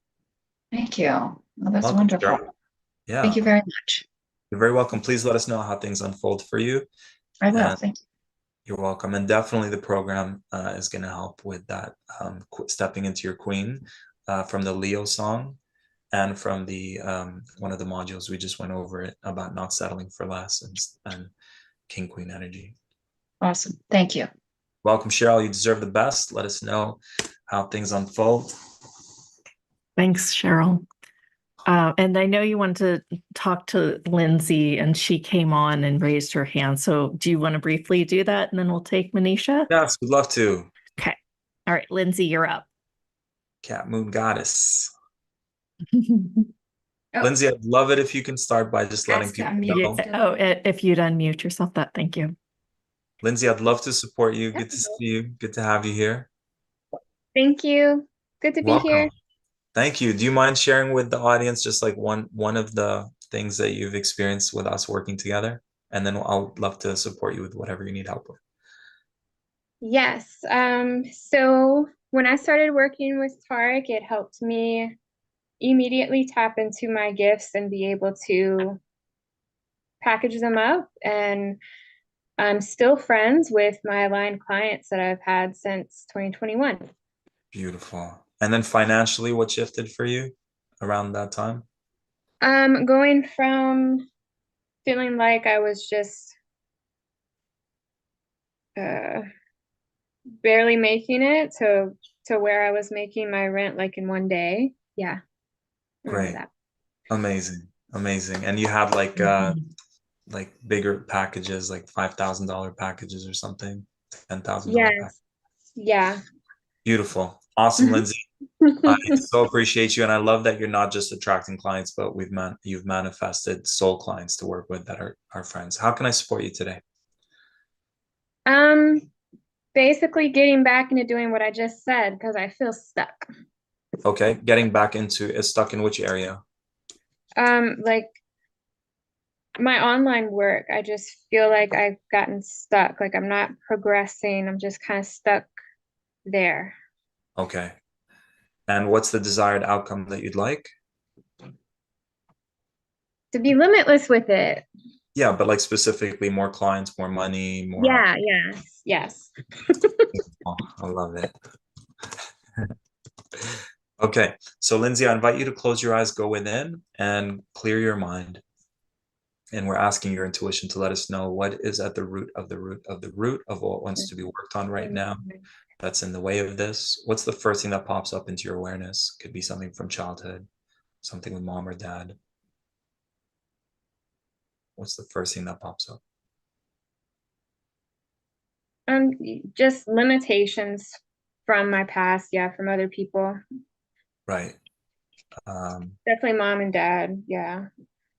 Thank you. Well, that's Welcome, wonderful. Cheryl. Yeah, Thank you very much. you're very welcome. Please let us know how things unfold for you. I will. And Thank you. you're welcome. And definitely the program is going to help with that, stepping into your queen from the Leo song, and from the one of the modules we just went over it about not settling for less, and king queen energy. Awesome. Thank you. Welcome, Cheryl. You deserve the best. Let us know how things unfold. Thanks, Cheryl. And I know you want to talk to Lindsay, and she came on and raised her hand. So do you want to briefly do that, and then we'll take Manisha? Yes, we'd love to. Okay. All right, Lindsay, you're up. Cat Moon Goddess. Oh. Lindsay, I'd love it if you can start by just letting people know. Oh, if you'd unmute yourself, thank you. Lindsay, I'd love to support you. Good to see you. Good to have you here. Thank you. Good to be Welcome. here. Thank you. Do you mind sharing with the audience just like one of the things that you've experienced with us working together? And then I'll love to support you with whatever you need help with. Yes. So when I started working with Tarek, it helped me immediately tap into my gifts and be able to package them up. And I'm still friends with my aligned clients that I've had since 2021. Beautiful. And then financially, what shifted for you around that time? Going from feeling like I was just uh, barely making it to where I was making my rent like in one day. Yeah, remember Great. that. Amazing. Amazing. And you had like bigger packages, like $5,000 packages or something, $10,000 package. Yes. Yeah. Beautiful. Awesome, Lindsay. I so appreciate you, and I love that you're not just attracting clients, but you've manifested soul clients to work with that are our friends. How can I support you today? Um, Basically getting back into doing what I just said because I feel stuck. Okay, getting back into is stuck in which area? Like my online work, I just feel like I've gotten stuck. Like I'm not progressing. I'm just kind of stuck there. Okay. And what's the desired outcome that you'd like? To be limitless with it. Yeah, but like specifically more clients, more money, more Yeah, yes, yes. oh, I love it. Okay, so Lindsay, I invite you to close your eyes, go within, and clear your mind. And we're asking your intuition to let us know what is at the root of the root of the root of what wants to be worked on right now that's in the way of this. What's the first thing that pops up into your awareness? Could be something from childhood, something with mom or dad. What's the first thing that pops up? Um, just limitations from my past, yeah, from other people. Right. Definitely mom and dad, yeah.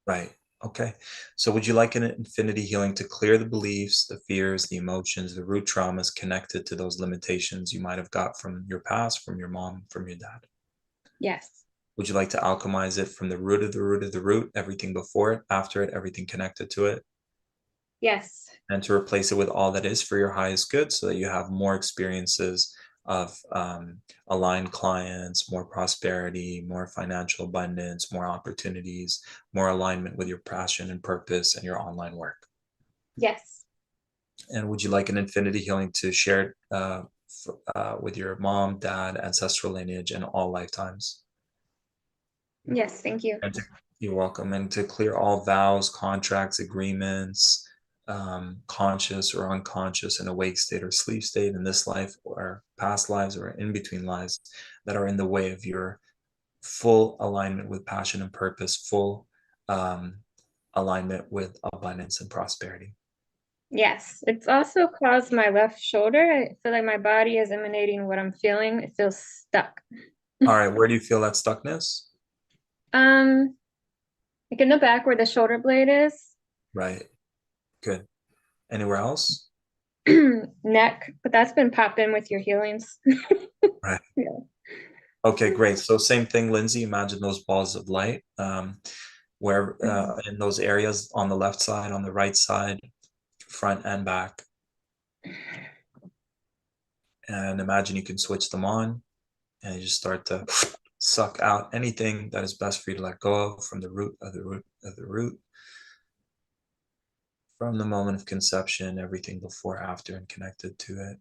Right. Okay. So would you like an infinity healing to clear the beliefs, the fears, the emotions, the root traumas connected to those limitations you might have got from your past, from your mom, from your dad? Yes. Would you like to alchemize it from the root of the root of the root, everything before it, after it, everything connected to it, Yes. and to replace it with all that is for your highest good so that you have more experiences of aligned clients, more prosperity, more financial abundance, more opportunities, more alignment with your passion and purpose and your online work? Yes. And would you like an infinity healing to share it with your mom, dad, ancestral lineage, and all lifetimes? Yes, thank you. And you're welcome. And to clear all vows, contracts, agreements, conscious or unconscious, in awake state or sleep state, in this life or past lives or in between lives, that are in the way of your full alignment with passion and purpose, full alignment with abundance and prosperity. Yes. It's also caused my left shoulder. I feel like my body is emanating what I'm feeling. It feels stuck. All right, where do you feel that stuckness? Um, like in the back where the shoulder blade is. Right. Good. Anywhere else? Neck, but that's been popping with your healings. Right. Yeah. Okay, great. So same thing, Lindsay. Imagine those balls of light, where in those areas on the left side, on the right side, front and back. And imagine you can switch them on and you just start to suck out anything that is best for you to let go of from the root of the root of the root. From the moment of conception, everything before, after, and connected to it.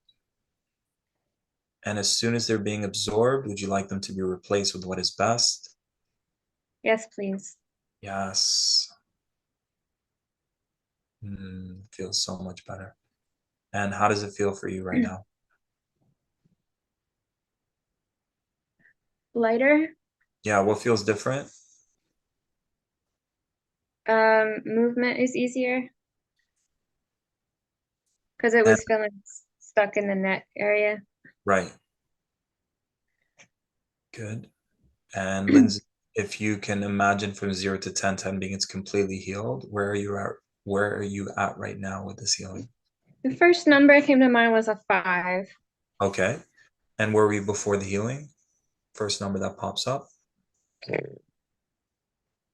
And as soon as they're being absorbed, would you like them to be replaced with what is best? Yes, please. Yes. Feels so much better. And how does it feel for you right now? Lighter. Yeah, what feels different? Movement is easier because it And was feeling stuck in the neck area. right. Good. And Lindsay, if you can imagine from 0 to 10, 10 being it's completely healed, where are you at? Where are you at right now with this healing? The first number that came to mind was a 5. Okay. And where were you before the healing? First number that pops up?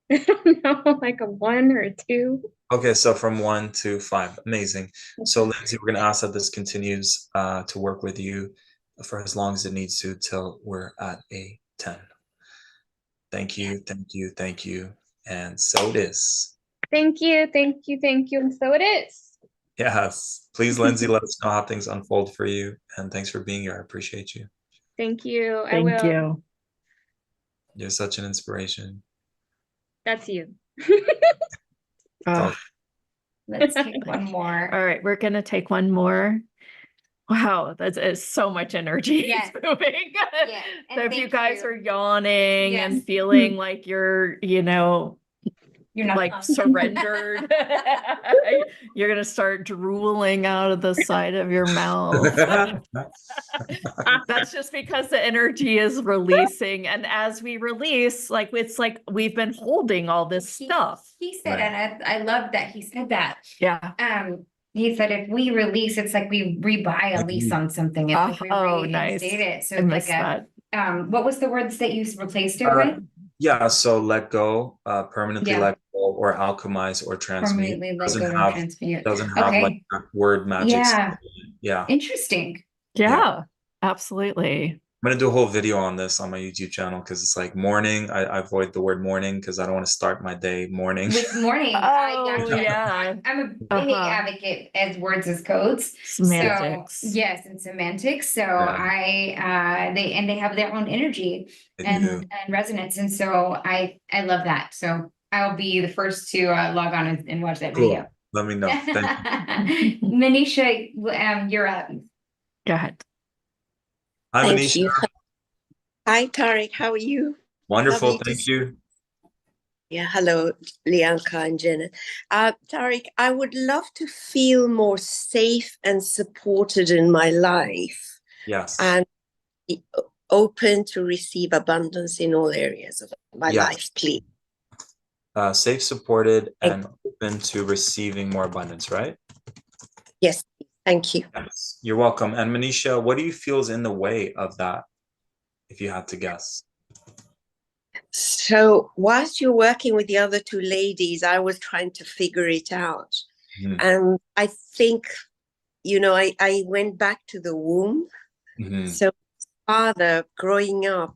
I don't know, like a 1 or a 2. Okay, so from 1 to 5. Amazing. So Lindsay, we're going to ask that this continues to work with you for as long as it needs to till we're at a 10. Thank you, thank you, thank you. And so it is. Thank you, thank you, thank you. And so it is. Yes. Please, Lindsay, let us know how things unfold for you. And thanks for being here. I appreciate you. Thank you. I Thank will. you. You're such an inspiration. That's you. Oh. Let's take one more. All right, we're gonna take one more. Wow, that is so much energy Yes. moving. Yeah, and So if you thank guys you. are yawning Yes. and feeling like you're, You're not like surrendered, you're gonna start drooling out of the side of your mouth. That's just because the energy is releasing. And as we release, like it's like we've been holding all this stuff. He said, Right. and I love that he said that. Yeah. He said if we release, it's like we rebuy a lease on something. It's like we Nice. reinstate it. So I it's missed like that. what was the words that you replaced it with? Yeah, so let go, permanently Yeah. let go, or alchemize, or transmute. Permanently let Doesn't go and have transmute. doesn't have like Okay. that word magic. Yeah. Yeah. Interesting. Yeah, absolutely. I'm gonna do a whole video on this on my YouTube channel because it's like morning. I avoid the word morning because I don't want to start my day morning. With morning, Oh, I gotcha. yeah. I'm a big advocate as words as codes. Semantics. So, yes, and semantics. So Yeah. they have their own energy They and do. resonance. And so I love that. So I'll be the first to log on and watch that Cool. video. Let me know. Thank you. Manisha, you're up. Go ahead. Hi, Thank Manisha. you. Hi, Tarek. How are you? Wonderful. Lovely to Thank you. Yeah, hello, Lianka and Jenna. Tarek, I would love to feel more safe and supported in my life Yes. and be open to receive abundance in all areas of my Yes. life, please. Safe, supported, and open to receiving more abundance, right? Yes, thank you. Yes. You're welcome. And Manisha, what do you feel is in the way of that, if you had to guess? So whilst you're working with the other two ladies, I was trying to figure it out. Mhm. And I think, I went back to the womb. Mhm. So father growing up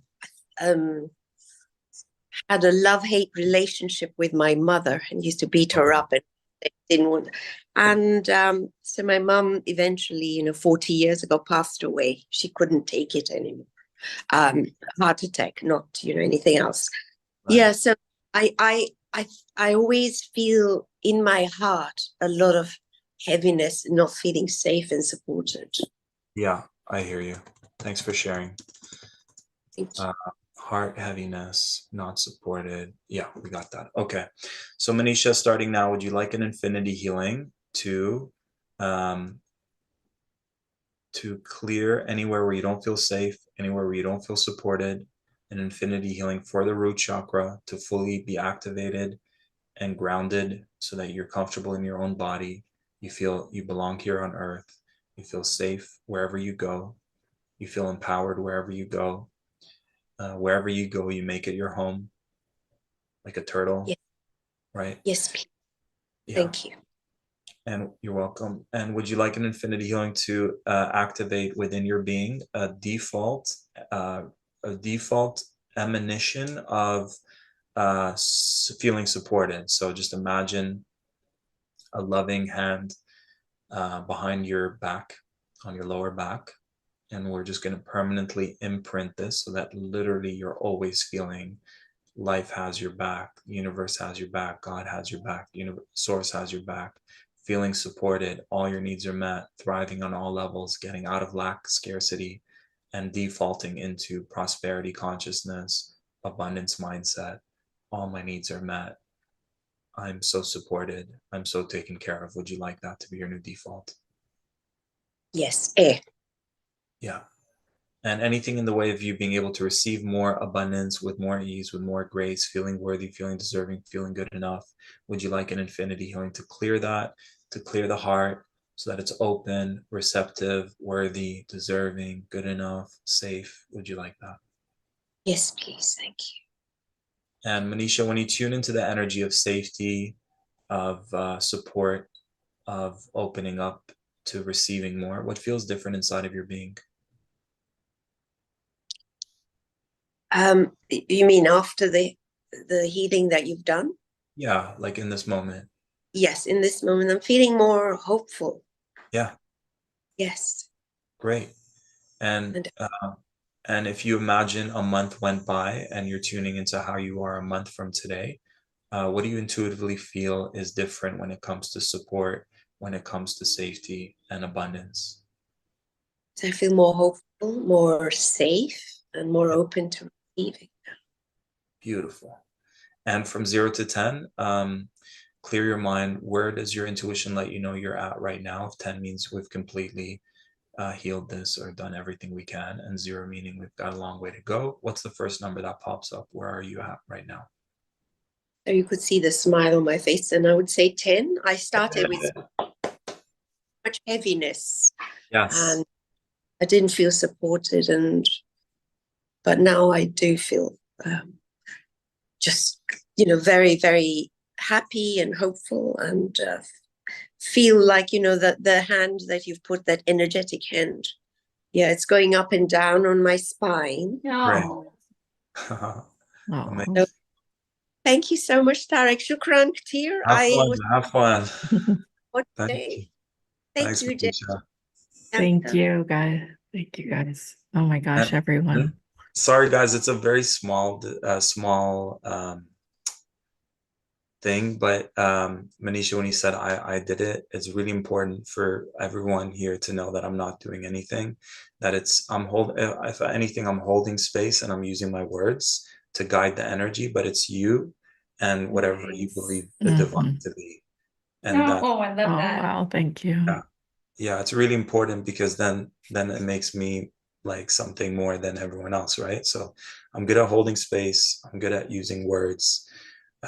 had a love-hate relationship with my mother and used to beat her up and didn't want. And so my mom eventually, 40 years ago, passed away. She couldn't take it anymore. Heart attack, not anything else. Right. Yeah. So I always feel in my heart a lot of heaviness, not feeling safe and supported. Yeah, I hear you. Thanks for sharing. Thank you. Heart heaviness, not supported. Yeah, we got that. Okay. So Manisha, starting now, would you like an infinity healing to clear anywhere where you don't feel safe, anywhere where you don't feel supported, an infinity healing for the root chakra to fully be activated and grounded so that you're comfortable in your own body. You feel you belong here on earth. You feel safe wherever you go. You feel empowered wherever you go. Wherever you go, you make it your home, like a turtle, Yes. right? Yes, please. Yeah. Thank you. And you're welcome. And would you like an infinity healing to activate within your being a default emanation of feeling supported? So just imagine a loving hand behind your back, on your lower back. And we're just going to permanently imprint this so that literally you're always feeling life has your back, the universe has your back, God has your back, source has your back, feeling supported, all your needs are met, thriving on all levels, getting out of lack, scarcity, and defaulting into prosperity consciousness, abundance mindset. All my needs are met. I'm so supported. I'm so taken care of. Would you like that to be your new default? Yes. Yeah. And anything in the way of you being able to receive more abundance with more ease, with more grace, feeling worthy, feeling deserving, feeling good enough. Would you like an infinity healing to clear that, to clear the heart so that it's open, receptive, worthy, deserving, good enough, safe? Would you like that? Yes, please. Thank you. And Manisha, when you tune into the energy of safety, of support, of opening up to receiving more? What feels different inside of your being? You mean after the healing that you've done? Yeah, like in this moment. Yes, in this moment, I'm feeling more hopeful. Yeah, Yes. great. And if you imagine a month went by and you're tuning into how you are a month from today, what do you intuitively feel is different when it comes to support, when it comes to safety and abundance? So I feel more hopeful, more safe, and more open to receiving. Beautiful. And from 0 to 10, clear your mind. Where does your intuition let you know you're at right now? If 10 means we've completely healed this or done everything we can, and 0 meaning we've got a long way to go, what's the first number that pops up? Where are you at right now? So you could see the smile on my face, and I would say 10. I started with much heaviness, Yes. and I didn't feel supported, but now I do feel just, very, very happy and hopeful, and feel like, that the hand that you've put, that energetic hand, it's going up and down on my spine. No. Amazing. Thank you so much, Tarek. Shukran Katir. Have fun. What Thank day? you. Thank Thanks, you, Jen. Manisha. Thank you, guys. Thank you, guys. Oh my gosh, everyone. Sorry, guys, it's a very small thing, but Manisha, when you said I did it, it's really important for everyone here to know that I'm not doing anything, that if anything, I'm holding space and I'm using my words to guide the energy, but it's you and whatever you believe the divine to be. And I love that. Wow, thank you. Yeah, it's really important, because then it makes me like something more than everyone else, right? So I'm good at holding space, I'm good at using words,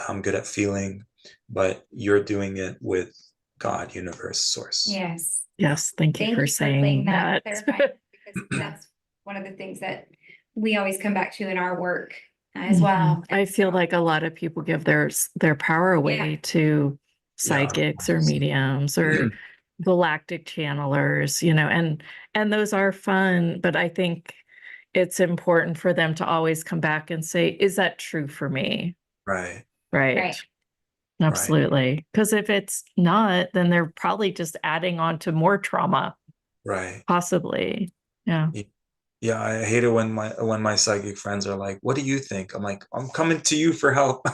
I'm good at feeling, but you're doing it with God, universe, source. Yes. Yes, thank you for saying that. Clarifying, because that's one of the things that we always come back to in our work as well. I feel like a lot of people give their power away to psychics or mediums or galactic channelers, and those are fun, but I think it's important for them to always come back and say, is that true for me? Right. Absolutely. Because if it's not, then they're probably just adding on to more trauma. Right. Possibly. Yeah. Yeah, I hate it when my psychic friends are like, "What do you think?" I'm like, "I'm coming to you for help."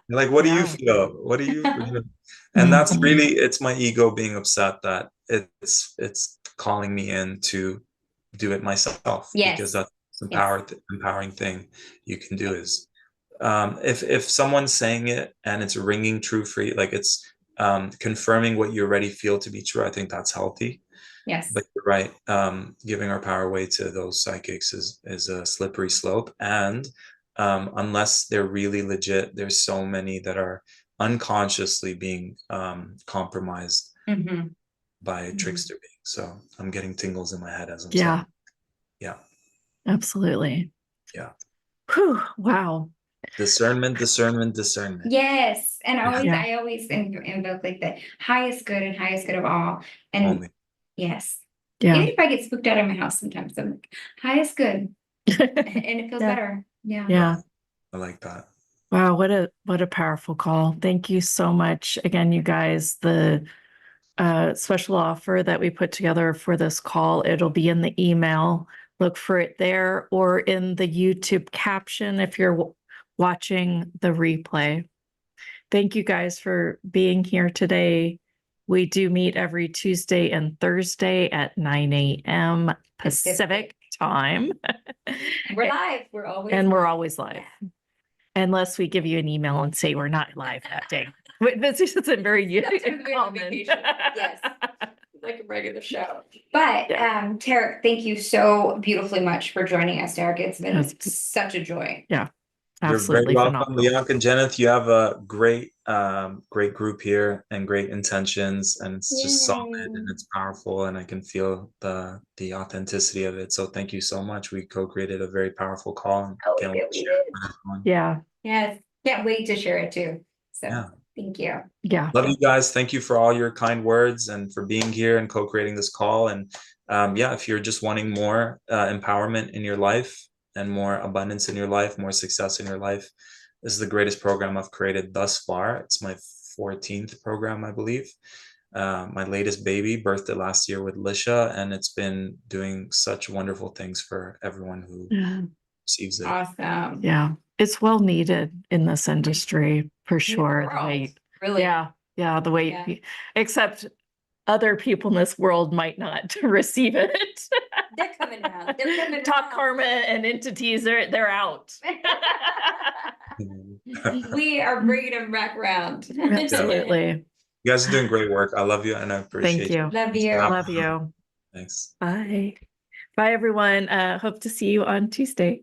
Like, what do you feel? What do you? And that's really, it's my ego being upset that it's calling me in to do it myself, because that's the empowering thing you can do is if someone's saying it and it's ringing true for you, like it's confirming what you already feel to be true, I think that's healthy. Yes. But you're right. Giving our power away to those psychics is a slippery slope. And unless they're really legit, there's so many that are unconsciously being compromised by trickster beings. So I'm getting tingles in my head as I'm saying. Yeah. Absolutely. Yeah. Whew, wow. Discernment. Yes. And I always invoke like the highest good and highest good of all. And yes. Yeah. Even if I get spooked out of my house sometimes, I'm like, highest good. And it feels better. Yeah. Yeah. I like that. Wow, what a powerful call. Thank you so much. Again, you guys, the special offer that we put together for this call, it'll be in the email. Look for it there or in the YouTube caption if you're watching the replay. Thank you guys for being here today. We do meet every Tuesday and Thursday at 9 a.m. Pacific time. We're live. We're always live. Unless we give you an email and say we're not live that day. This isn't very common. Yes. Like a regular show. But Tarek, thank you so beautifully much for joining us, Tarek. It's been such a joy. Yeah. Absolutely. You're very welcome, phenomenal. Leonk and Jeneth. You have a great group here and great intentions, and it's just solid and it's powerful, and I can feel the authenticity of it. So thank you so much. We co-created a very powerful call. And Yes. Can't wait to share it too. So Thank you. Yeah. Love you guys. Thank you for all your kind words and for being here and co-creating this call. And yeah, if you're just wanting more empowerment in your life and more abundance in your life, more success in your life, this is the greatest program I've created thus far. It's my 14th program, I believe. My latest baby birthed it last year with Lisha, and it's been doing such wonderful things for everyone who receives it. Awesome. Yeah. It's well needed in this industry for In the sure. The world, way, really. yeah. Yeah. The way, Yeah. except other people in this world might not receive it. They're coming around. They're coming Top around. karma and entities, they're out. We are bringing them back around. Absolutely. You guys are doing great work. I love you and I appreciate Thank you. Love Thanks for you. having Love me. you. Thanks. Bye. Bye, everyone. Hope to see you on Tuesday.